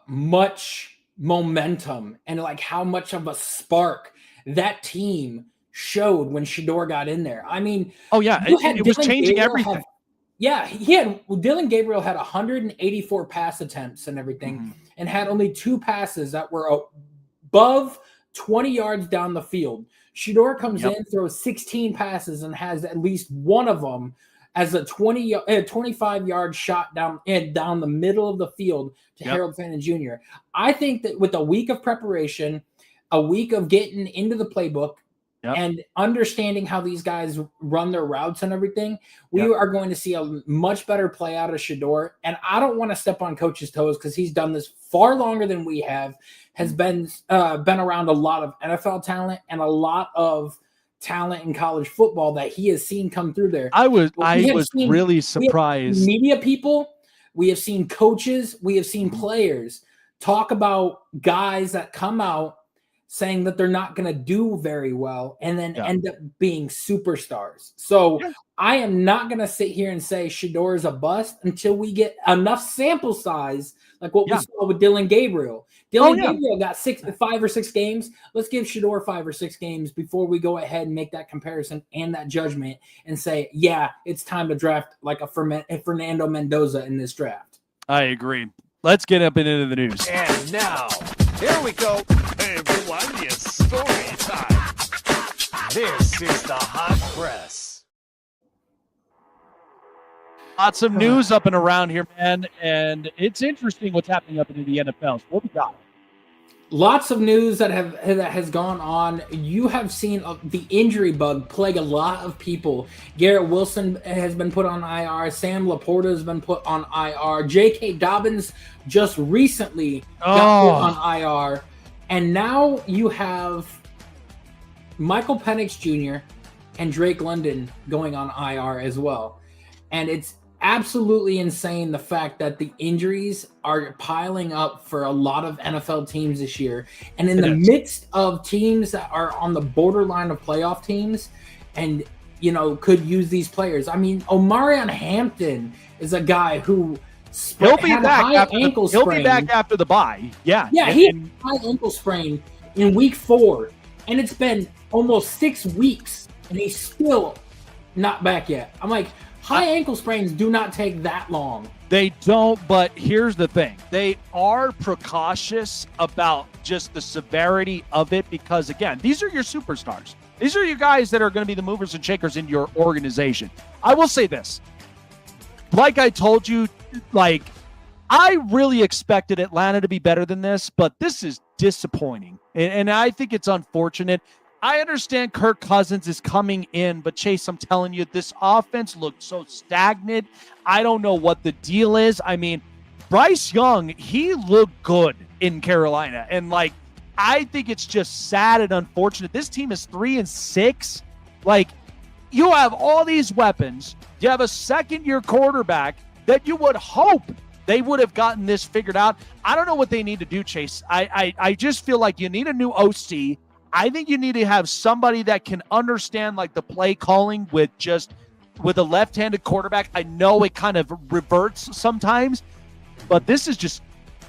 much momentum and like how much of a spark that team showed when Shedeur got in there. I mean, it was changing everything. Dylan Gabriel had 184 pass attempts and everything, and had only 2 passes that were above 20 yards down the field. Shedeur comes in, throws 16 passes, and has at least one of them as a 25-yard shot down the middle of the field to Harold Fannin Jr. I think that with a week of preparation, a week of getting into the playbook, and understanding how these guys run their routes and everything, we are going to see a much better play out of Shedeur. And I don't want to step on coach's toes because he's done this far longer than we have, has been around a lot of NFL talent and a lot of talent in college football that he has seen come through there. I was really surprised. Media people, we have seen coaches, we have seen players talk about guys that come out saying that they're not going to do very well and then end up being superstars. So I am not going to sit here and say Shedeur is a bust until we get enough sample size, like what we saw with Dylan Gabriel. Gabriel got 5 or 6 games. Let's give Shedeur 5 or 6 games before we go ahead and make that comparison and that judgment and say, it's time to draft like a Fernando Mendoza in this draft. I agree. Let's get up into the news. And now, here we go. Hey everyone, it's story time. This is the Hot Press. Lots of news up and around here, man, and it's interesting what's happening up into the NFL. So what we got? Lots of news that has gone on. You have seen the injury bug plague a lot of people. Garrett Wilson has been put on IR. Sam Laporta has been put on IR. J.K. Dobbins just recently got put on IR. And now you have Michael Penix Jr. and Drake London going on IR as well. And it's absolutely insane the fact that the injuries are piling up for a lot of NFL teams this year. And in the midst of teams that are on the borderline of playoff teams and, could use these players. I mean, Omarion Hampton is a guy who he'll be back after the bye. He had a high ankle sprain in week 4. And it's been almost 6 weeks and he's still not back yet. I'm like, high ankle sprains do not take that long. They don't, but here's the thing. They are precautious about just the severity of it because, again, these are your superstars. These are your guys that are going to be the movers and shakers in your organization. I will say this. Like I told you, I really expected Atlanta to be better than this, but this is disappointing. And I think it's unfortunate. I understand Kirk Cousins is coming in, but Chase, I'm telling you, this offense looked so stagnant. I don't know what the deal is. I mean, Bryce Young, he looked good in Carolina. And I think it's just sad and unfortunate. This team is 3-6. You have all these weapons. You have a second-year quarterback that you would hope they would have gotten this figured out. I don't know what they need to do, Chase. I just feel like you need a new OC. I think you need to have somebody that can understand the play calling with a left-handed quarterback. I know it kind of reverts sometimes, but this is just,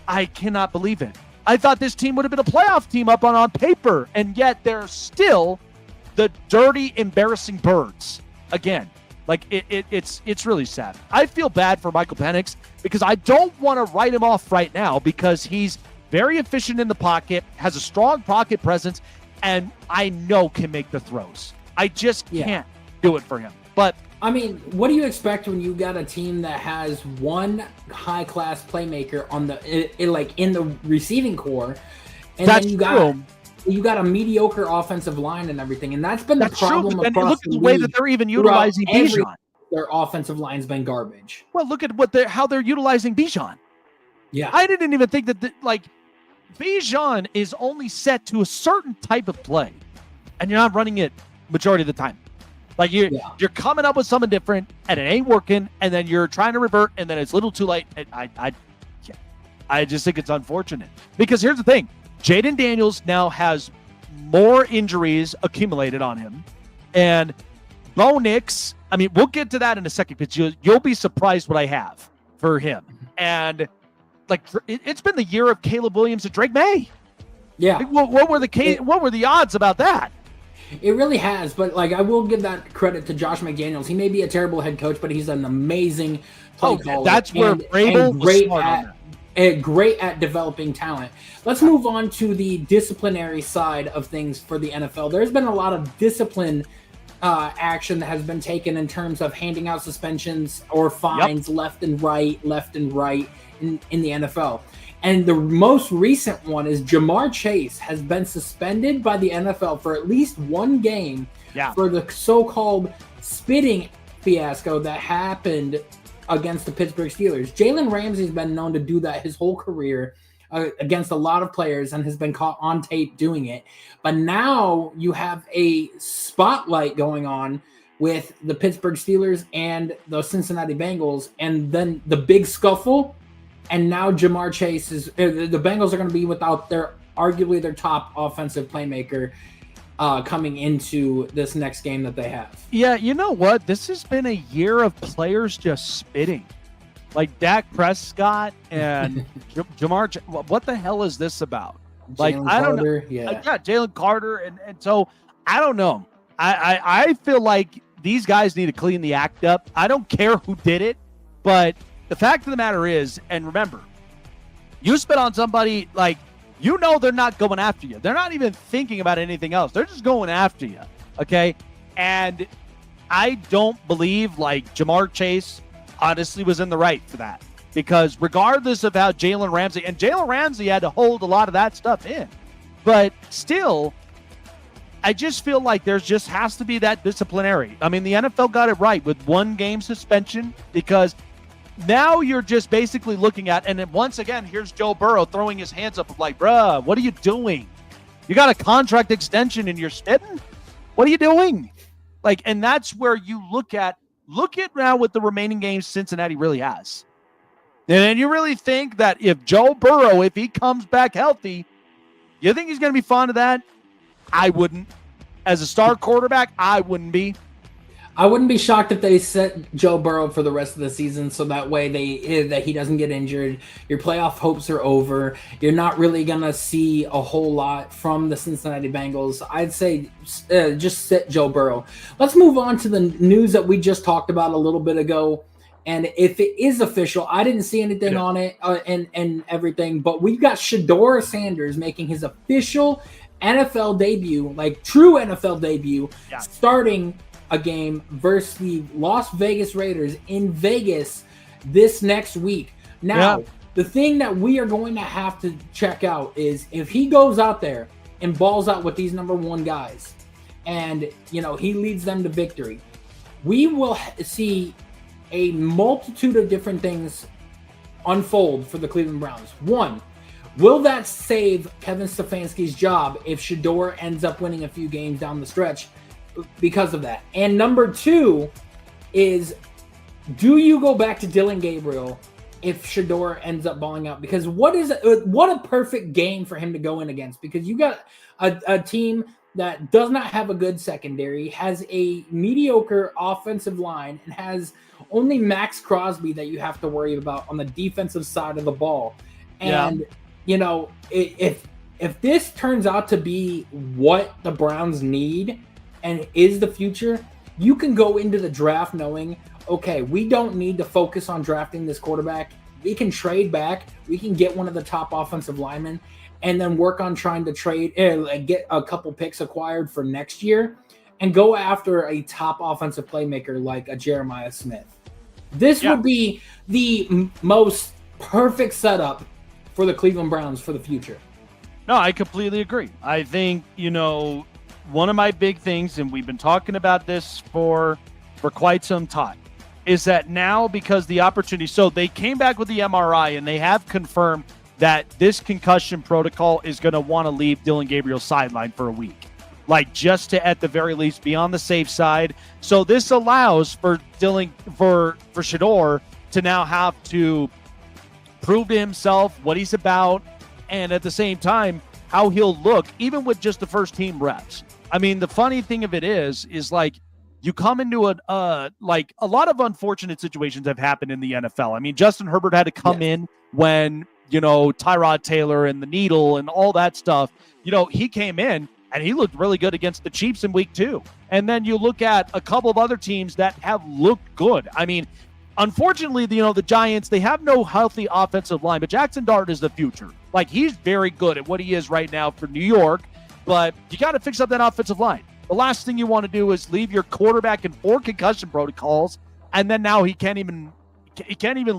I cannot believe it. I thought this team would have been a playoff team up on paper, and yet they're still the dirty, embarrassing birds again. It's really sad. I feel bad for Michael Penix because I don't want to write him off right now because he's very efficient in the pocket, has a strong pocket presence, and I know can make the throws. I just can't do it for him. But I mean, what do you expect when you got a team that has one high-class playmaker on in the receiving core, and That's then you got a mediocre offensive line and everything, and that's been the problem And across look at the the way league that they're even utilizing throughout Bijan. Their offensive line's been garbage. Well, look at how they're utilizing Bijan. Yeah, I didn't even think that Bijan is only set to a certain type of play, and you're not running it majority of the time. Like you're coming up with something different, and it ain't working, and then you're trying to revert, and then it's a little too late. I just think it's unfortunate because here's the thing: Jaden Daniels now has more injuries accumulated on him, and Bo Nix. I mean, we'll get to that in a second, but you'll be surprised what I have for him. And like, it's been the year of Caleb Williams and Drake May. Yeah. Like, what were the odds about that? It really has, but like I will give that credit to Josh McDaniels. He may be a terrible head coach, but he's an amazing play caller. That's where Vrabel was smart on that. Great at developing talent. Let's move on to the disciplinary side of things for the NFL. There's been a lot of discipline action that has been taken in terms of handing out suspensions or fines left and right in the NFL. And the most recent one is Jamar Chase has been suspended by the NFL for at least one game for the so-called spitting fiasco that happened against the Pittsburgh Steelers. Jalen Ramsey's been known to do that his whole career against a lot of players and has been caught on tape doing it. But now you have a spotlight going on with the Pittsburgh Steelers and the Cincinnati Bengals, and then the big scuffle. And now Jamar Chase the Bengals are going to be without arguably their top offensive playmaker coming into this next game that they have. Yeah, you know what? This has been a year of players just spitting. Like Dak Prescott and Jamar. What the hell is this about? Like, Jalen I don't Carter, know. yeah. Jalen Carter. And so I don't know. I feel like these guys need to clean the act up. I don't care who did it, but the fact of the matter is, and remember, you spit on somebody, like, you know they're not going after you. They're not even thinking about anything else. They're just going after you, okay? And I don't believe, like, Jamar Chase honestly was in the right for that. Because regardless of how Jalen Ramsey had to hold a lot of that stuff in. But still, I just feel like there just has to be that disciplinary. I mean, the NFL got it right with 1 game suspension because now you're just basically looking at, and then once again, here's Joe Burrow throwing his hands up like, bruh, what are you doing? You got a contract extension and you're spitting? What are you doing? Like, and that's where you look at now with the remaining games Cincinnati really has. And then you really think that if Joe Burrow, if he comes back healthy, you think he's going to be fond of that? I wouldn't. As a star quarterback, I wouldn't be. I wouldn't be shocked if they set Joe Burrow for the rest of the season so that way that he doesn't get injured. Your playoff hopes are over. You're not really going to see a whole lot from the Cincinnati Bengals. I'd say just sit Joe Burrow. Let's move on to the news that we just talked about a little bit ago. And if it is official, I didn't see anything on it and everything, but we've got Shedeur Sanders making his official NFL debut, like true NFL debut, starting a game versus the Las Vegas Raiders in Vegas this next week. Now, the thing that we are going to have to check out is if he goes out there and balls out with these number 1 guys and, he leads them to victory, we will see a multitude of different things unfold for the Cleveland Browns. 1, will that save Kevin Stefanski's job if Shedeur ends up winning a few games down the stretch because of that? And number 2 is, do you go back to Dylan Gabriel if Shedeur ends up balling out? Because what a perfect game for him to go in against, because you got a team that does not have a good secondary, has a mediocre offensive line, and has only Max Crosby that you have to worry about on the defensive side of the ball. And, if this turns out to be what the Browns need and is the future, you can go into the draft knowing, okay, we don't need to focus on drafting this quarterback. We can trade back. We can get one of the top offensive linemen and then work on trying to get a couple picks acquired for next year and go after a top offensive playmaker like a Jeremiah Smith. This would be the most perfect setup for the Cleveland Browns for the future. No, I completely agree. I think, one of my big things, and we've been talking about this for quite some time, is that now because the opportunity, so they came back with the MRI and they have confirmed that this concussion protocol is going to want to leave Dylan Gabriel sidelined for a week, like just to at the very least be on the safe side. So this allows for Shedeur to now have to prove to himself what he's about, and at the same time how he'll look even with just the first team reps. I mean, the funny thing of it is like you come into a lot of unfortunate situations have happened in the NFL. I mean, Justin Herbert had to come in when, Tyrod Taylor and the needle and all that stuff, he came in and he looked really good against the Chiefs in week 2. And then you look at a couple of other teams that have looked good. I mean, unfortunately, the Giants, they have no healthy offensive line, but Jackson Dart is the future. Like, he's very good at what he is right now for New York, but you got to fix up that offensive line. The last thing you want to do is leave your quarterback in 4 concussion protocols, and then now he can't even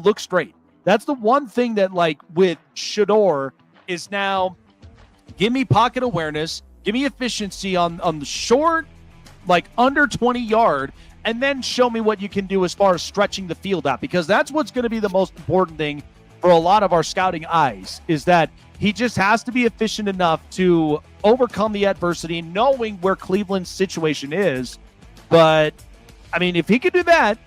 look straight. That's the one thing that, like, with Shedeur is now give me pocket awareness, give me efficiency on the short, like under 20-yard, and then show me what you can do as far as stretching the field out, because that's what's going to be the most important thing for a lot of our scouting eyes, is that he just has to be efficient enough to overcome the adversity, knowing where Cleveland's situation is. But, I mean, if he could do that,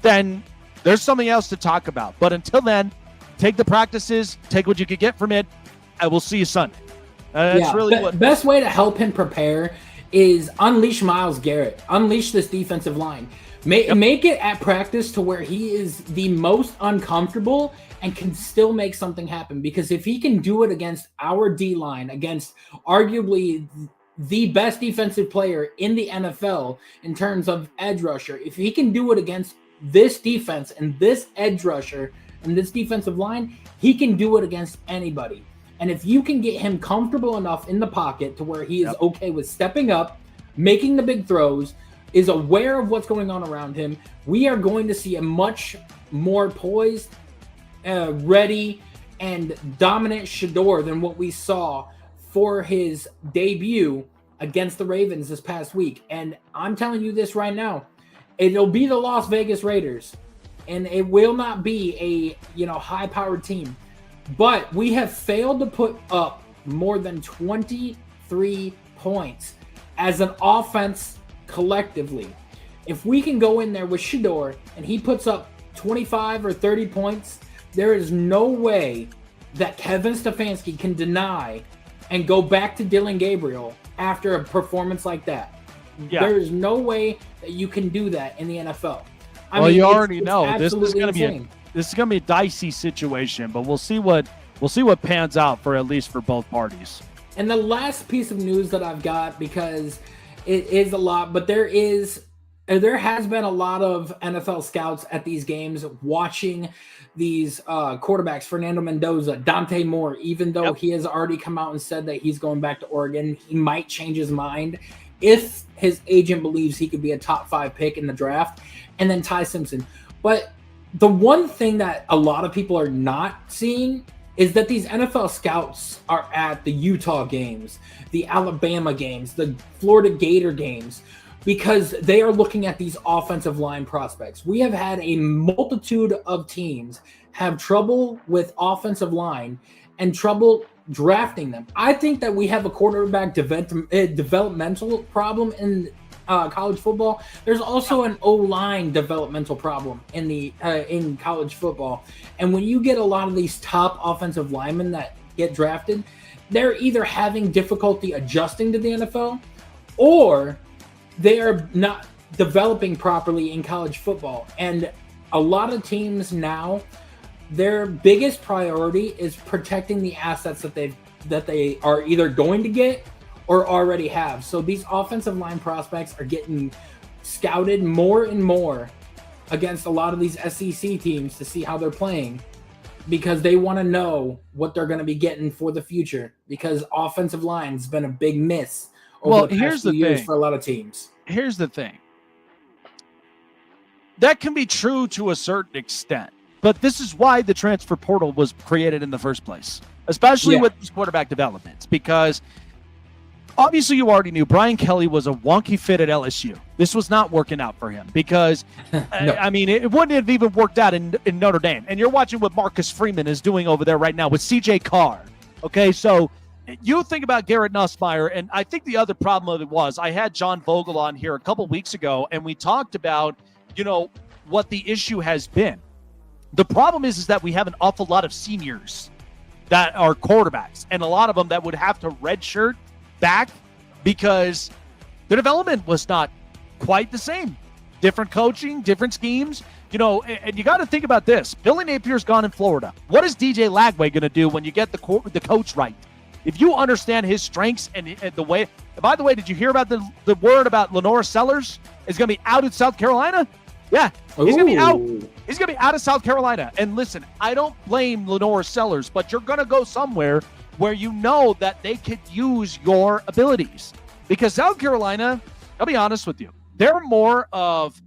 then there's something else to talk about. But until then, take the practices, take what you could get from it, and we'll see you Sunday. That's really what best way to help him prepare is unleash Myles Garrett, unleash this defensive line. Make it at practice to where he is the most uncomfortable and can still make something happen. Because if he can do it against our D-line, against arguably the best defensive player in the NFL in terms of edge rusher, if he can do it against this defense and this edge rusher and this defensive line, he can do it against anybody. And if you can get him comfortable enough in the pocket to where he is okay with stepping up, making the big throws, is aware of what's going on around him, we are going to see a much more poised, ready, and dominant Shedeur than what we saw for his debut against the Ravens this past week. And I'm telling you this right now, it'll be the Las Vegas Raiders, and it will not be a high-powered team. But we have failed to put up more than 23 points as an offense collectively. If we can go in there with Shedeur and he puts up 25 or 30 points, there is no way that Kevin Stefanski can deny and go back to Dylan Gabriel after a performance like that. Yeah. There is no way that you can do that in the NFL. You already know this is going to be a dicey situation, but we'll see what pans out for at least for both parties. And the last piece of news that I've got, because it is a lot, but there has been a lot of NFL scouts at these games watching these quarterbacks, Fernando Mendoza, Dante Moore, even though he has already come out and said that he's going back to Oregon, he might change his mind if his agent believes he could be a top 5 pick in the draft, and then Ty Simpson. But the one thing that a lot of people are not seeing is that these NFL scouts are at the Utah games, the Alabama games, the Florida Gator games, because they are looking at these offensive line prospects. We have had a multitude of teams have trouble with offensive line and trouble drafting them. I think that we have a quarterback developmental problem in college football. There's also an O-line developmental problem in college football. And when you get a lot of these top offensive linemen that get drafted, they're either having difficulty adjusting to the NFL, or they are not developing properly in college football. And a lot of teams now, their biggest priority is protecting the assets that they are either going to get or already have. So these offensive line prospects are getting scouted more and more against a lot of these SEC teams to see how they're playing, because they want to know what they're going to be getting for the future, because offensive line's been a big miss over the here's past few the years thing. for a lot of teams. Here's the thing. That can be true to a certain extent, but this is why the transfer portal was created in the first place, especially with these quarterback developments, because obviously you already knew Brian Kelly was a wonky fit at LSU. This was not working out for him because, I mean, it wouldn't have even worked out in Notre Dame. And you're watching what Marcus Freeman is doing over there right now with C.J. Carr. Okay, so you think about Garrett Nussmeier, and I think the other problem of it was I had John Vogel on here a couple weeks ago, and we talked about, what the issue has been. The problem is that we have an awful lot of seniors that are quarterbacks, and a lot of them that would have to redshirt back because their development was not quite the same. Different coaching, different schemes. And you got to think about this. Billy Napier's gone in Florida. What is DJ Lagway going to do when you get the coach right? If you understand his strengths and the way. By the way, did you hear about the word about Lenore Sellers is going to be out in South Carolina? Yeah, he's going to be out. He's going to be out of South Carolina. And listen, I don't blame Lenore Sellers, but you're going to go somewhere where you know that they could use your abilities. Because South Carolina, I'll be honest with you, they're more of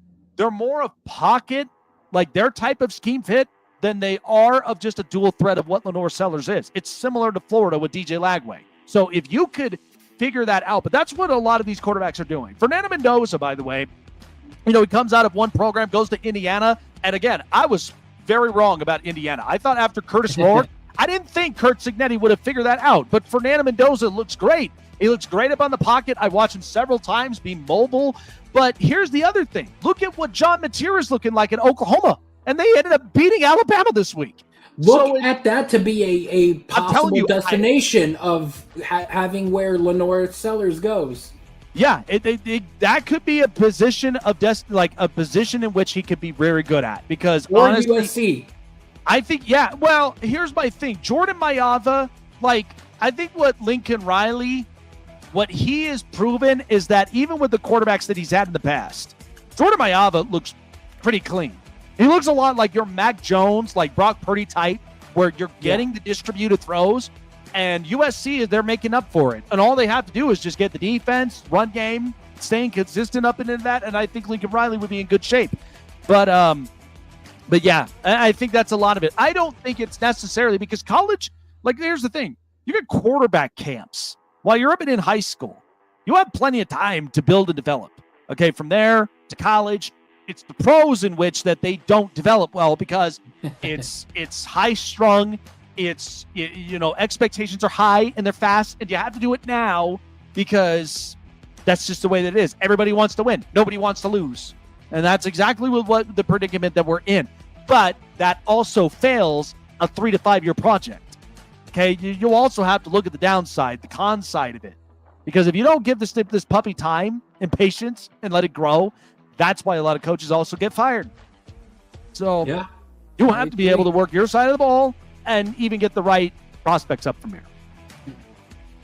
pocket, like their type of scheme fit, than they are of just a dual threat of what Lenore Sellers is. It's similar to Florida with DJ Lagway. So if you could figure that out, but that's what a lot of these quarterbacks are doing. Fernando Mendoza, by the way, he comes out of one program, goes to Indiana, and again, I was very wrong about Indiana. I thought after Curtis Rourke, I didn't think Kurt Signetti would have figured that out, but Fernando Mendoza looks great. He looks great up on the pocket. I watched him several times be mobile, but here's the other thing. Look at what John Mateer is looking like in Oklahoma, and they ended up beating Alabama this week. Look at that to be a possible destination of having where Lenore Sellers goes. Yeah, that could be a position of a position in which he could be very good at, because or honestly, USC. I think, well, here's my thing. Jordan Mayava, I think what Lincoln Riley, what he has proven is that even with the quarterbacks that he's had in the past, Jordan Mayava looks pretty clean. He looks a lot like your Mac Jones, like Brock Purdy type, where you're getting the distributed throws, and USC, they're making up for it. And all they have to do is just get the defense, run game, staying consistent up into that, and I think Lincoln Riley would be in good shape. But yeah, I think that's a lot of it. I don't think it's necessarily because college, here's the thing. You get quarterback camps while you're up in high school. You have plenty of time to build and develop. Okay, from there to college, it's the pros in which that they don't develop well because it's high strung. It's, expectations are high and they're fast, and you have to do it now because that's just the way that it is. Everybody wants to win. Nobody wants to lose. And that's exactly what the predicament that we're in. But that also fails a 3 to 5 year project. Okay, you also have to look at the downside, the con side of it. Because if you don't give this puppy time and patience and let it grow, that's why a lot of coaches also get fired. So you have to be able to work your side of the ball and even get the right prospects up from here.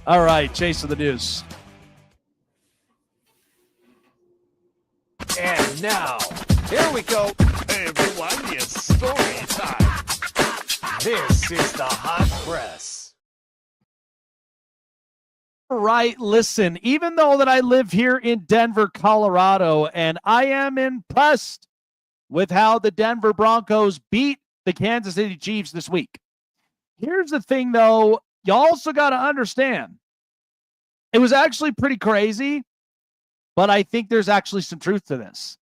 All right, Chase of the news. And now, here we go. Hey everyone, it's story time. This is the Hot Press. All right, listen, even though that I live here in Denver, Colorado, and I am impressed with how the Denver Broncos beat the Kansas City Chiefs this week. Here's the thing, though. You also got to understand, it was actually pretty crazy, but I think there's actually some truth to this.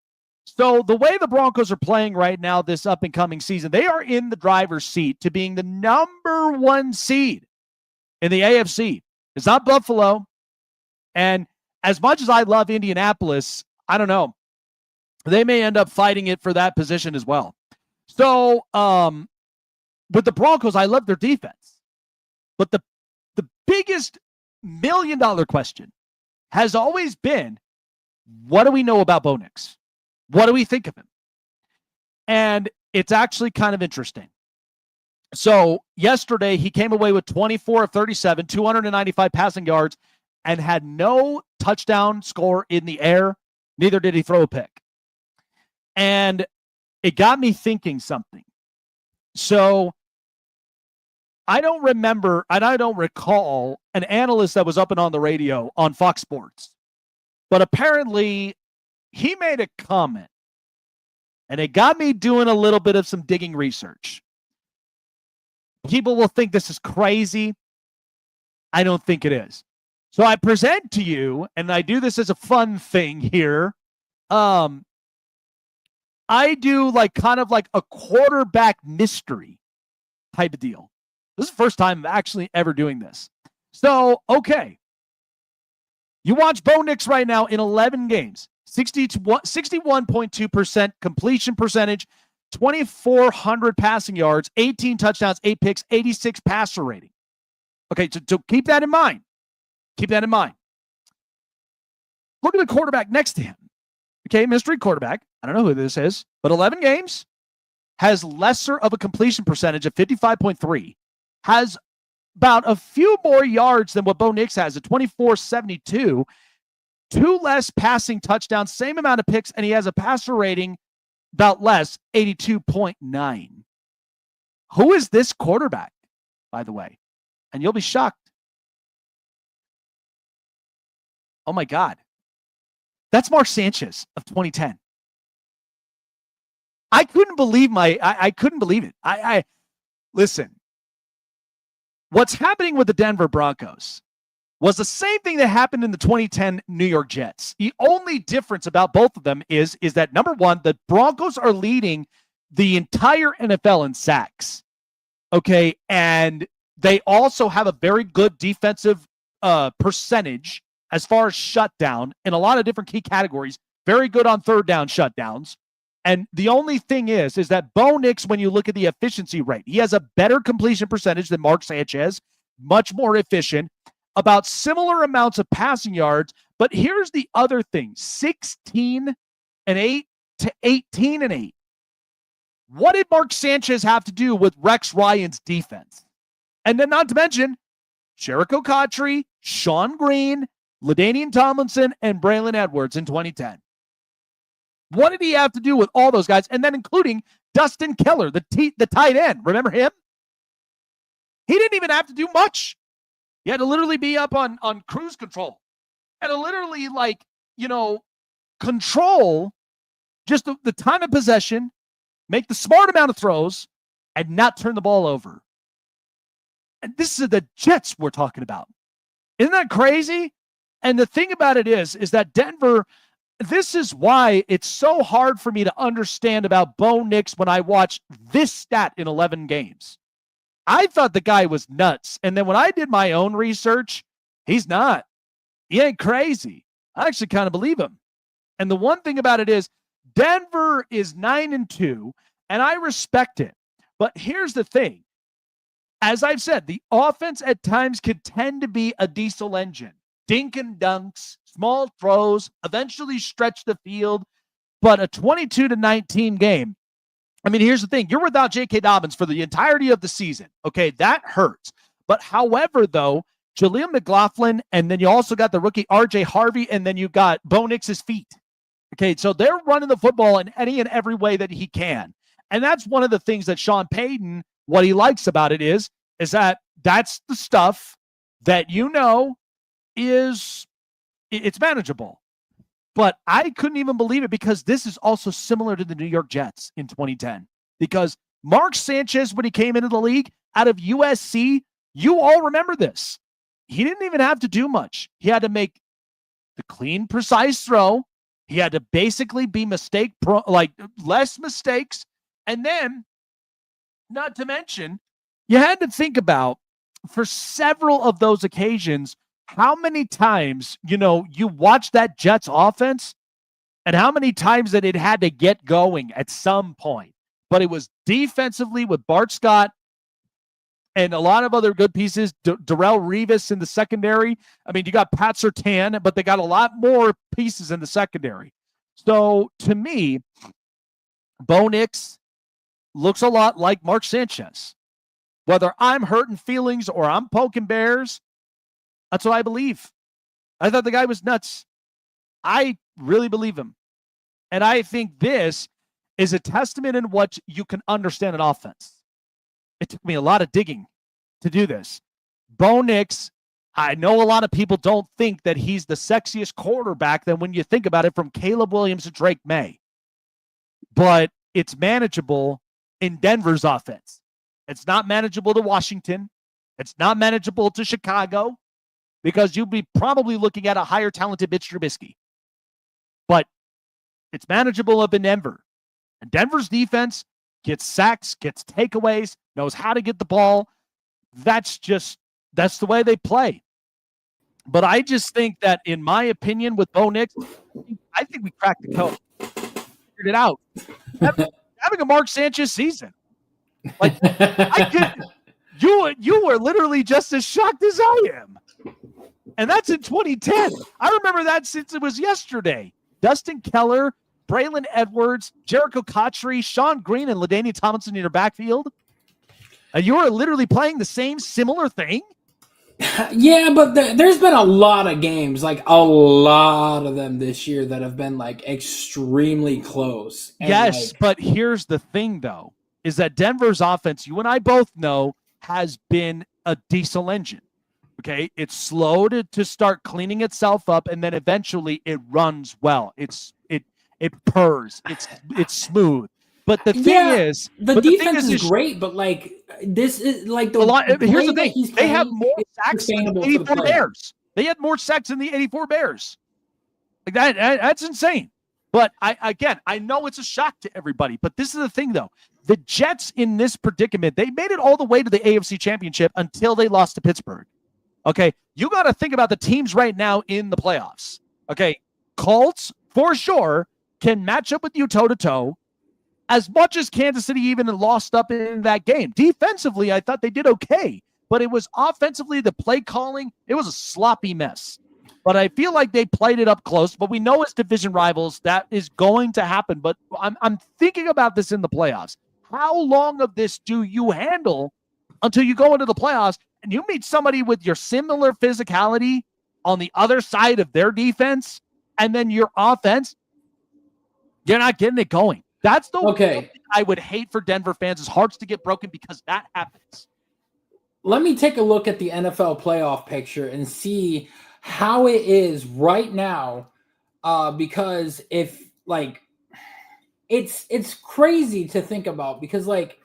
So the way the Broncos are playing right now this up-and-coming season, they are in the driver's seat to being the number 1 seed in the AFC. It's not Buffalo. And as much as I love Indianapolis, I don't know. They may end up fighting it for that position as well. So, with the Broncos, I love their defense. But the biggest million-dollar question has always been, what do we know about Bo Nix? What do we think of him? And it's actually kind of interesting. So yesterday, he came away with 24 of 37, 295 passing yards, and had no touchdown score in the air. Neither did he throw a pick. And it got me thinking something. So I don't remember, and I don't recall an analyst that was up and on the radio on Fox Sports, but apparently he made a comment, and it got me doing a little bit of some digging research. People will think this is crazy. I don't think it is. So I present to you, and I do this as a fun thing here. I do kind of like a quarterback mystery type of deal. This is the first time I'm actually ever doing this. So, okay. You watch Bo Nix right now in 11 games. 61.2% completion percentage, 2,400 passing yards, 18 touchdowns, 8 picks, 86 passer rating. Okay, so keep that in mind. Keep that in mind. Look at the quarterback next to him. Okay, mystery quarterback. I don't know who this is, but 11 games, has lesser of a completion percentage of 55.3, has about a few more yards than what Bo Nix has at 2,472, 2 less passing touchdowns, same amount of picks, and he has a passer rating about less, 82.9. Who is this quarterback, by the way? And you'll be shocked. Oh my God. That's Mark Sanchez of 2010. I couldn't believe I couldn't believe it. I listen. What's happening with the Denver Broncos was the same thing that happened in the 2010 New York Jets. The only difference about both of them is that, number one, the Broncos are leading the entire NFL in sacks. Okay, and they also have a very good defensive percentage as far as shutdown in a lot of different key categories. Very good on third down shutdowns. And the only thing is that Bo Nix, when you look at the efficiency rate, he has a better completion percentage than Mark Sanchez, much more efficient, about similar amounts of passing yards. But here's the other thing, 16-8 to 18-8. What did Mark Sanchez have to do with Rex Ryan's defense? And then not to mention Jericho Cotchery, Sean Green, LaDainian Tomlinson, and Braylon Edwards in 2010. What did he have to do with all those guys? And then including Dustin Keller, the tight end. Remember him? He didn't even have to do much. He had to literally be up on cruise control. Had to literally control just the time of possession, make the smart amount of throws, and not turn the ball over. And this is the Jets we're talking about. Isn't that crazy? And the thing about it is that Denver, this is why it's so hard for me to understand about Bo Nix when I watch this stat in 11 games. I thought the guy was nuts. And then when I did my own research, he's not. He ain't crazy. I actually kind of believe him. And the one thing about it is Denver is 9-2, and I respect it. But here's the thing. As I've said, the offense at times could tend to be a diesel engine. Dink and dunks, small throws, eventually stretch the field. But a 22-19 game, I mean, here's the thing. You're without J.K. Dobbins for the entirety of the season. Okay, that hurts. But however, though, Jaleel McLaughlin, and then you also got the rookie R.J. Harvey, and then you got Bo Nix's feet. Okay, so they're running the football in any and every way that he can. And that's one of the things that Sean Payton, what he likes about it is that that's the stuff that it's manageable. But I couldn't even believe it because this is also similar to the New York Jets in 2010. Because Mark Sanchez, when he came into the league out of USC, you all remember this. He didn't even have to do much. He had to make the clean, precise throw. He had to basically be less mistakes. And then, not to mention, you had to think about, for several of those occasions, how many times, you watch that Jets offense and how many times that it had to get going at some point. But it was defensively with Bart Scott and a lot of other good pieces. Darrelle Revis in the secondary. I mean, you got Pat Surtain, but they got a lot more pieces in the secondary. So to me, Bo Nix looks a lot like Mark Sanchez. Whether I'm hurting feelings or I'm poking bears, that's what I believe. I thought the guy was nuts. I really believe him. And I think this is a testament in what you can understand an offense. It took me a lot of digging to do this. Bo Nix, I know a lot of people don't think that he's the sexiest quarterback than when you think about it, from Caleb Williams to Drake May. But it's manageable in Denver's offense. It's not manageable to Washington. It's not manageable to Chicago, because you'll be probably looking at a higher talented Mitch Trubisky. But it's manageable up in Denver. And Denver's defense gets sacks, gets takeaways, knows how to get the ball. That's the way they play. But I just think that, in my opinion, with Bo Nix, I think we cracked the code. Figured it out. Having a Mark Sanchez season. Like, you were literally just as shocked as I am. And that's in 2010. I remember that since it was yesterday. Dustin Keller, Braylon Edwards, Jericho Cotchery, Sean Green, and LaDainian Tomlinson in your backfield. And you are literally playing the same similar thing? Yeah, but there's been a lot of games, like a lot of them this year, that have been like extremely close. And yes, but here's the thing, though, is that Denver's offense, you and I both know, has been a diesel engine. Okay, it's slow to start cleaning itself up, and then eventually it runs well. It purrs. It's smooth. But the thing is, the defense is great, but like this is like here's the thing: they have more sacks than the 84 Bears. They had more sacks than the 84 Bears. Like that's insane. But I know it's a shock to everybody. But this is the thing, though: the Jets in this predicament, they made it all the way to the AFC Championship until they lost to Pittsburgh. Okay, you got to think about the teams right now in the playoffs. Okay, Colts for sure can match up with you toe to toe. As much as Kansas City even lost up in that game. Defensively, I thought they did okay. But it was offensively, the play calling, it was a sloppy mess. But I feel like they played it up close. But we know as division rivals, that is going to happen. But I'm thinking about this in the playoffs. How long of this do you handle until you go into the playoffs and you meet somebody with your similar physicality on the other side of their defense, and then your offense, you're not getting it going? That's the one thing I would hate for Denver fans' hearts to get broken, because that happens. Let me take a look at the NFL playoff picture and see how it is right now. Because if like it's crazy to think about, because like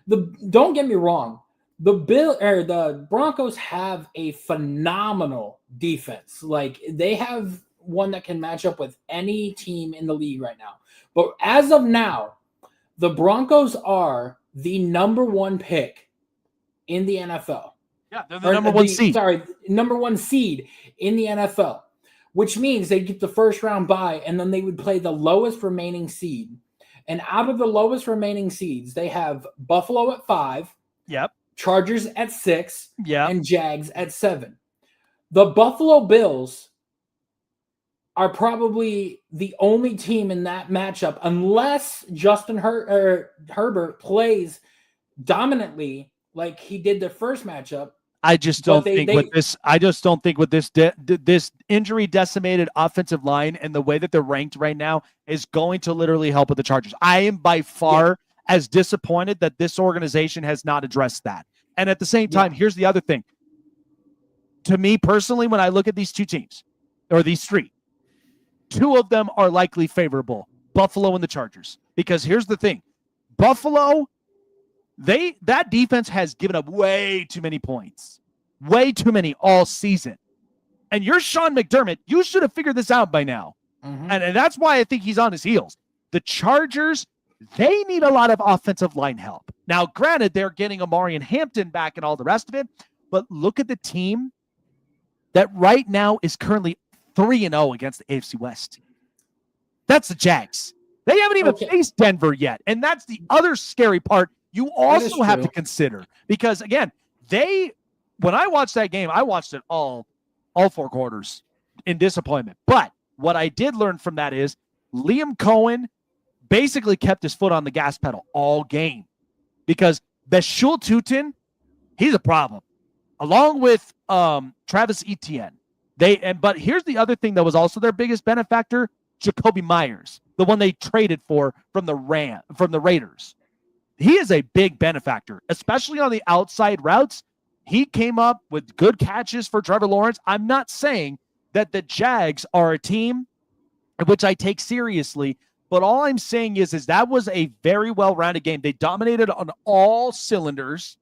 don't get me wrong, the Broncos have a phenomenal defense. Like they have one that can match up with any team in the league right now. But as of now, the Broncos are the number one pick in the NFL. Yeah, they're the number one seed. Sorry, number one seed in the NFL, which means they get the first round bye, and then they would play the lowest remaining seed. And out of the lowest remaining seeds, they have Buffalo at 5. Yep. Chargers at 6. Yep. And Jags at 7. The Buffalo Bills are probably the only team in that matchup, unless Justin Herbert plays dominantly like he did the first matchup. I just don't think with this injury decimated offensive line and the way that they're ranked right now is going to literally help with the Chargers. I am by far as disappointed that this organization has not addressed that. And at the same time, here's the other thing. To me personally, when I look at these two teams, or these three, two of them are likely favorable, Buffalo and the Chargers. Because here's the thing. Buffalo, that defense has given up way too many points. Way too many all season. And you're Sean McDermott. You should have figured this out by now. Mm-hmm. And that's why I think he's on his heels. The Chargers, they need a lot of offensive line help. Now, granted, they're getting Amari and Hampton back and all the rest of it. But look at the team that right now is currently 3-0 against the AFC West. That's the Jags. They haven't even faced Denver yet. And that's the other scary part you also have to consider. Because, again, when I watched that game, I watched it all 4 quarters in disappointment. But what I did learn from that is Liam Cohen basically kept his foot on the gas pedal all game. Because Beshul Tutin, he's a problem. Along with Travis Etienne. But here's the other thing that was also their biggest benefactor, Jacoby Myers, the one they traded for from the Raiders. He is a big benefactor, especially on the outside routes. He came up with good catches for Trevor Lawrence. I'm not saying that the Jags are a team which I take seriously, but all I'm saying is that was a very well-rounded game. They dominated on all cylinders,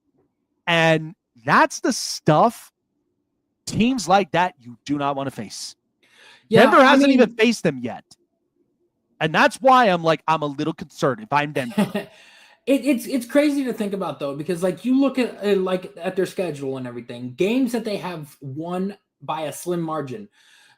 and that's the stuff teams like that you do not want to face. Yeah, Denver hasn't even faced them yet. And that's why I'm a little concerned if I'm Denver. It's crazy to think about, though, because like you look at at their schedule and everything, games that they have won by a slim margin.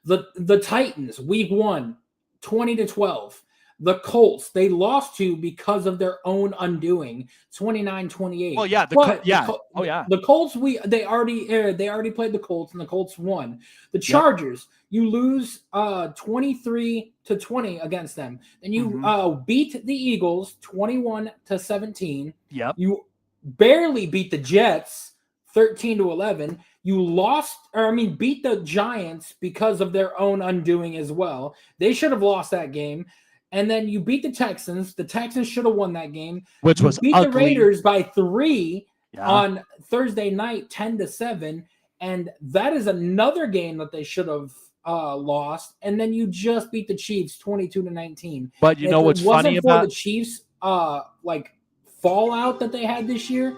The Titans, week 1, 20-12. The Colts, they lost to because of their own undoing, 29-28. Well, yeah, the Colts, they already played the Colts, and the Colts won. The Chargers, you lose 23-20 against them. Then you beat the Eagles 21-17. Yep. You barely beat the Jets 13-11. You beat the Giants because of their own undoing as well. They should have lost that game. And then you beat the Texans. The Texans should have won that game. Which was beat ugly. The Raiders by 3 on Thursday night, 10-7. And that is another game that they should have lost. And then you just beat the Chiefs 22-19. But you know what's funny about the Chiefs fallout that they had this year,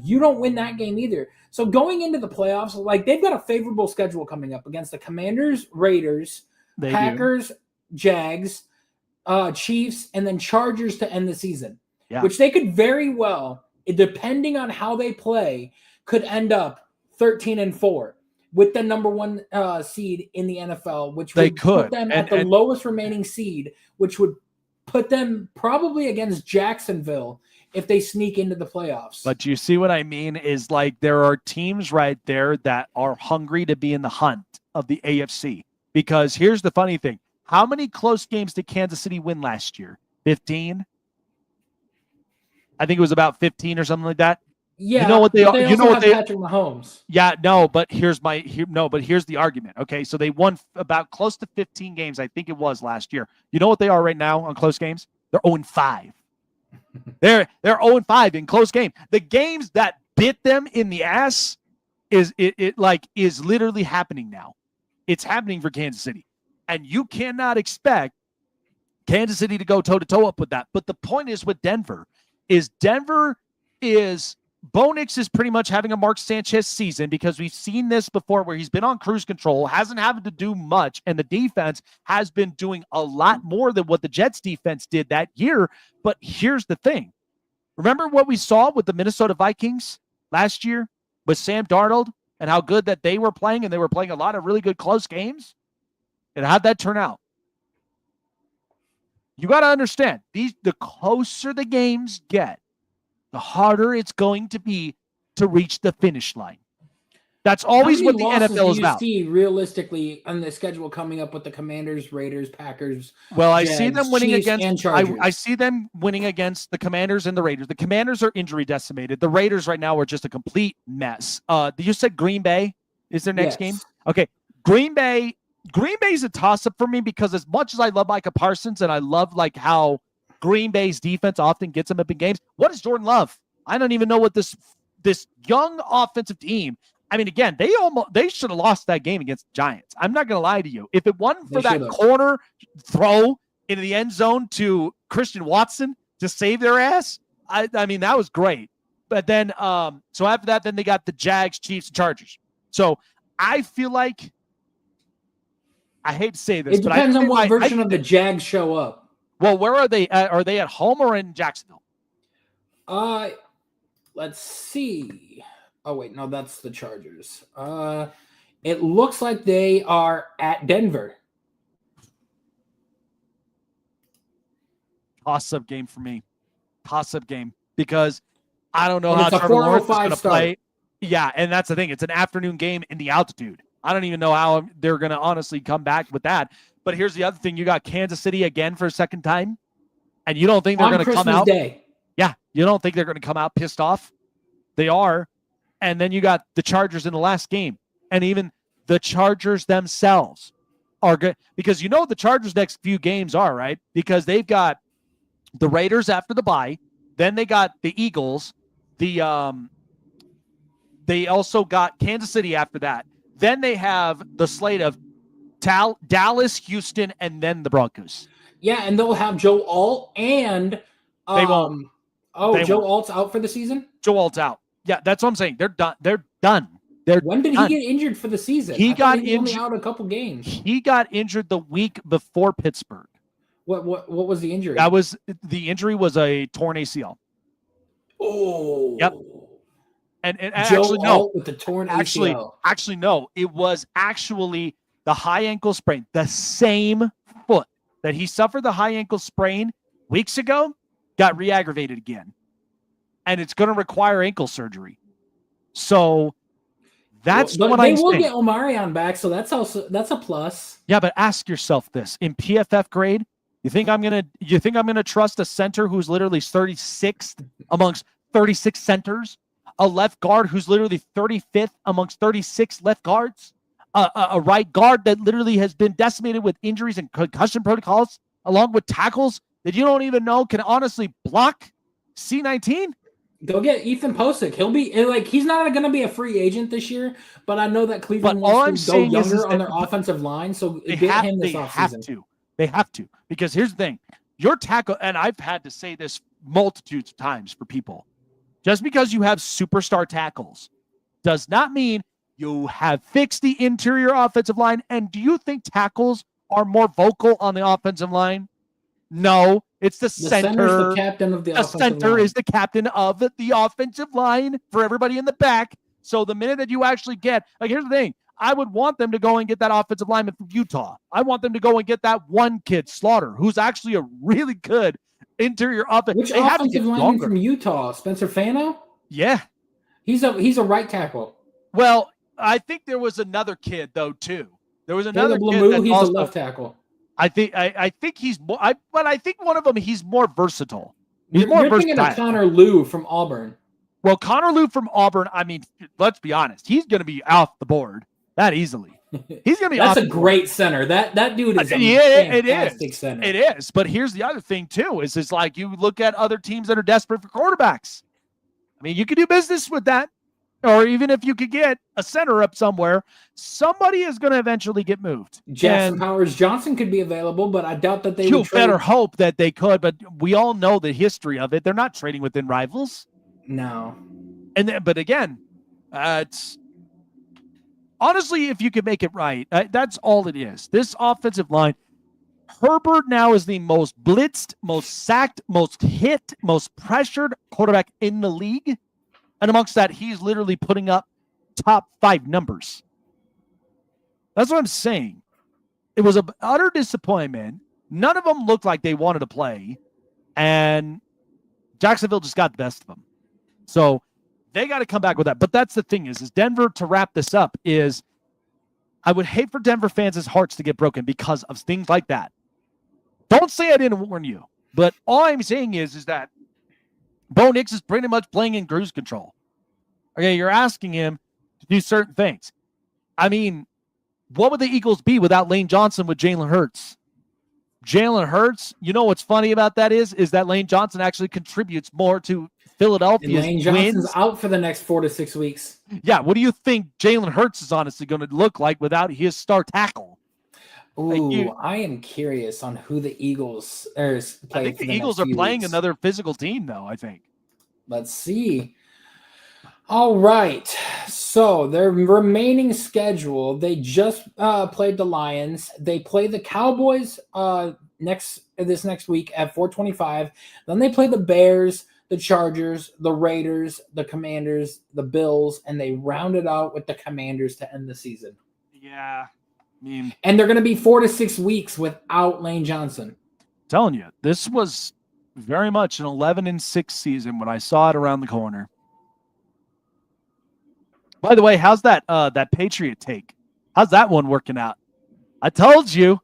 you don't win that game either. So going into the playoffs, they've got a favorable schedule coming up against the Commanders, Raiders, Packers, Jags, Chiefs, and then Chargers to end the season, which they could very well, depending on how they play, could end up 13-4 with the number 1 seed in the NFL, which would put them at the lowest remaining seed, which would put them probably against Jacksonville if they sneak into the playoffs. But you see what I mean is there are teams right there that are hungry to be in the hunt of the AFC, because here's the funny thing. How many close games did Kansas City win last year? 15? I think it was about 15 or something like that. Yeah. You know what they are? You know what they Patrick Mahomes. Yeah, no, but here's the argument. Okay, so they won about close to 15 games, I think it was last year. You know what they are right now on close games? They're 0-5. They're 0-5 in close game. The games that bit them in the ass is literally happening now. It's happening for Kansas City. And you cannot expect Kansas City to go toe-to-toe up with that. But the point is with Denver is Bo Nix is pretty much having a Mark Sanchez season, because we've seen this before where he's been on cruise control, hasn't having to do much, and the defense has been doing a lot more than what the Jets defense did that year. But here's the thing. Remember what we saw with the Minnesota Vikings last year with Sam Darnold and how good that they were playing, and they were playing a lot of really good close games? And how'd that turn out? You got to understand, the closer the games get, the harder it's going to be to reach the finish line. That's always what the NFL is about. See realistically on the schedule coming up with the Commanders, Raiders, Packers. Well, I Jags, see them winning Chiefs, against. I see them winning against the Commanders and the Raiders. The Commanders are injury decimated. The Raiders right now are just a complete mess. You said Green Bay is their next game. Okay, Green Bay is a toss-up for me, because as much as I love Micah Parsons and I love how Green Bay's defense often gets them up in games, what is Jordan Love? I don't even know what this young offensive team. I mean, again, they should have lost that game against the Giants. I'm not going to lie to you. If it wasn't for that corner throw into the end zone to Christian Watson to save their ass, I mean, that was great. But then, so after that, then they got the Jags, Chiefs, and Chargers. So I feel like, I hate to say this, it depends on what version of the Jags show up. Well, where are they? Are they at home or in Jacksonville? Let's see. Oh, wait, no, that's the Chargers. It looks like they are at Denver. Toss-up game for me. Toss-up game, because I don't know how Trevor Lawrence is going to play. Yeah, and that's the thing. It's an afternoon game in the altitude. I don't even know how they're going to honestly come back with that. But here's the other thing. You got Kansas City again for a second time, and you don't think they're going to come out? Day. Yeah, you don't think they're going to come out pissed off? They are. And then you got the Chargers in the last game. And even the Chargers themselves are good. Because you know the Chargers' next few games are, right? Because they've got the Raiders after the bye. Then they got the Eagles, the they also got Kansas City after that. Then they have the slate of Dallas, Houston, and then the Broncos. Yeah, and they'll have Joe Alt and They won't. Joe Alt's out for the season? Joe Alt's out. Yeah, that's what I'm saying. They're done. When did he get injured for the season? He got injured. Only out a couple games. He got injured the week before Pittsburgh. What was the injury? The injury was a torn ACL. Oh. Yep. And Joe actually Alt with the torn ACL. Actually no. It was actually the high ankle sprain. The same foot that he suffered the high ankle sprain weeks ago got re-aggravated again. And it's going to require ankle surgery. So that's what I'm saying. They will get Omarion back, so that's a plus. Yeah, but ask yourself this: in PFF grade, you think I'm gonna trust a center who's literally 36th amongst 36 centers, a left guard who's literally 35th amongst 36 left guards, a right guard that literally has been decimated with injuries and concussion protocols, along with tackles that you don't even know can honestly block C19? Go get Ethan Posick. He's not going to be a free agent this year, but I know that Cleveland wants to go younger on their offensive line, so get him this offseason. They have to, because here's the thing. Your tackle, and I've had to say this multitudes of times for people, just because you have superstar tackles does not mean you have fixed the interior offensive line. And do you think tackles are more vocal on the offensive line? No, it's the center. The captain of the center line. is the captain of the offensive line for everybody in the back. So the minute that you actually get, here's the thing. I would want them to go and get that offensive lineman from Utah. I want them to go and get that one kid, Slaughter, who's actually a really good interior offensive. Which offensive lineman from Utah? Spencer Fano? Yeah. He's a right tackle. Well, I think there was another kid, though, too. There was another kid that he's also, a left tackle. I think he's more. But I think one of them he's more versatile. You're thinking of Connor Lew from Auburn. Well, Connor Lew from Auburn. I mean, let's be honest. He's going to be off the board that easily. He's going to be. That's a great center. That dude is a fantastic center. It is. But here's the other thing too: is like you look at other teams that are desperate for quarterbacks. I mean, you could do business with that. Or even if you could get a center up somewhere, somebody is going to eventually get moved. Jackson Powers Johnson could be available, but I doubt that they would trade. You better hope that they could, but we all know the history of it. They're not trading within rivals. No. But again, it's honestly, if you could make it right, that's all it is. This offensive line, Herbert now is the most blitzed, most sacked, most hit, most pressured quarterback in the league. And amongst that, he's literally putting up top 5 numbers. That's what I'm saying. It was an utter disappointment. None of them looked like they wanted to play. And Jacksonville just got the best of them. So they got to come back with that. But that's the thing is Denver, to wrap this up, is I would hate for Denver fans' hearts to get broken because of things like that. Don't say I didn't warn you. But all I'm saying is that Bo Nix is pretty much playing in cruise control. Okay, you're asking him to do certain things. I mean, what would the Eagles be without Lane Johnson with Jalen Hurts? Jalen Hurts, you know what's funny about that is that Lane Johnson actually contributes more to Philadelphia's Lane Johnson's wins. out for the next 4 to 6 weeks. Yeah, what do you think Jalen Hurts is honestly going to look like without his star tackle? Ooh, I am curious on who the Eagles play. I think the Eagles are playing another physical team, though, I think. Let's see. All right. So their remaining schedule, they just played the Lions. They play the Cowboys this next week at 4:25. Then they play the Bears, the Chargers, the Raiders, the Commanders, the Bills, and they round it out with the Commanders to end the season. Yeah. And they're going to be 4 to 6 weeks without Lane Johnson. I'm telling you, this was very much an 11-6 season when I saw it around the corner. By the way, how's that Patriot take? How's that one working out? I told you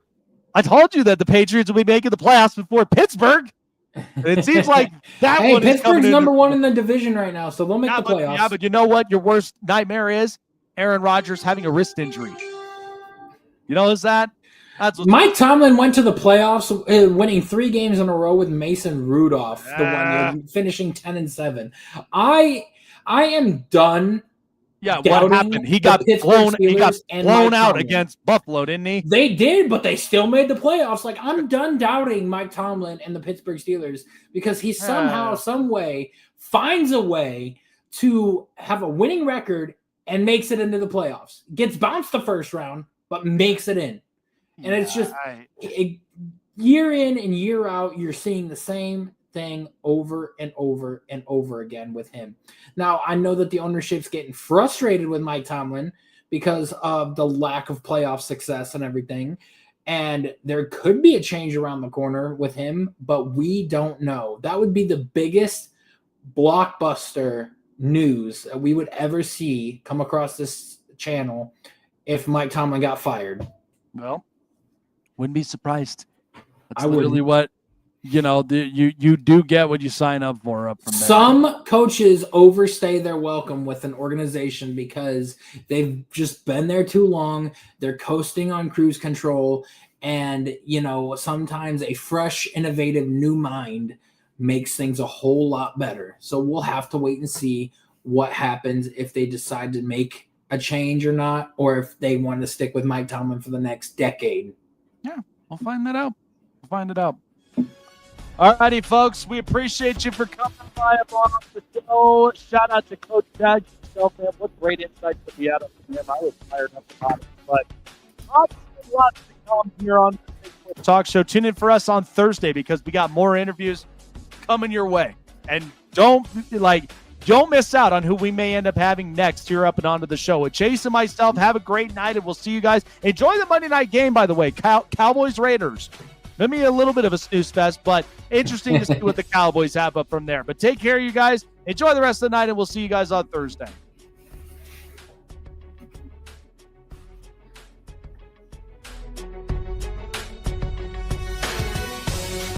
that the Patriots will be making the playoffs before Pittsburgh. It seems like that one. Pittsburgh's number 1 in the division right now, so they'll make the playoffs. Yeah, but you know what? Your worst nightmare is Aaron Rodgers having a wrist injury. You know, is that? Mike Tomlin went to the playoffs, winning 3 games in a row with Mason Rudolph, the one year, finishing 10-7. I am done Yeah, what doubting happened? He the got Pittsburgh blown. He got Steelers and blown Mike out Tomlin. against Buffalo, didn't he? They did, but they still made the playoffs. Like, I'm done doubting Mike Tomlin and the Pittsburgh Steelers because he somehow, some way, finds a way to have a winning record and makes it into the playoffs. Gets bounced the first round, but makes it in. And it's just year in and year out, you're seeing the same thing over and over and over again with him. Now, I know that the ownership's getting frustrated with Mike Tomlin because of the lack of playoff success and everything. And there could be a change around the corner with him, but we don't know. That would be the biggest blockbuster news that we would ever see come across this channel if Mike Tomlin got fired. Well, wouldn't be surprised. That's I literally wouldn't. what you do get what you sign up for up from there. Some coaches overstay their welcome with an organization because they've just been there too long. They're coasting on cruise control. And, sometimes a fresh, innovative new mind makes things a whole lot better. So we'll have to wait and see what happens if they decide to make a change or not, or if they want to stick with Mike Tomlin for the next decade. Yeah, we'll find that out. We'll find it out. All righty, folks. We appreciate you for coming by on the show. Shout out to Coach Jag himself, man. What great insights that we had from him. I was fired up about it. But lots to come here on the Facebook Talk Show. Tune in for us on Thursday because we got more interviews coming your way. And don't miss out on who we may end up having next here up and onto the show. With Chase and myself, have a great night, and we'll see you guys. Enjoy the Monday night game, by the way. Cowboys Raiders. Maybe a little bit of a snooze fest, but interesting to see what the Cowboys have up from there. But take care, you guys. Enjoy the rest of the night, and we'll see you guys on Thursday.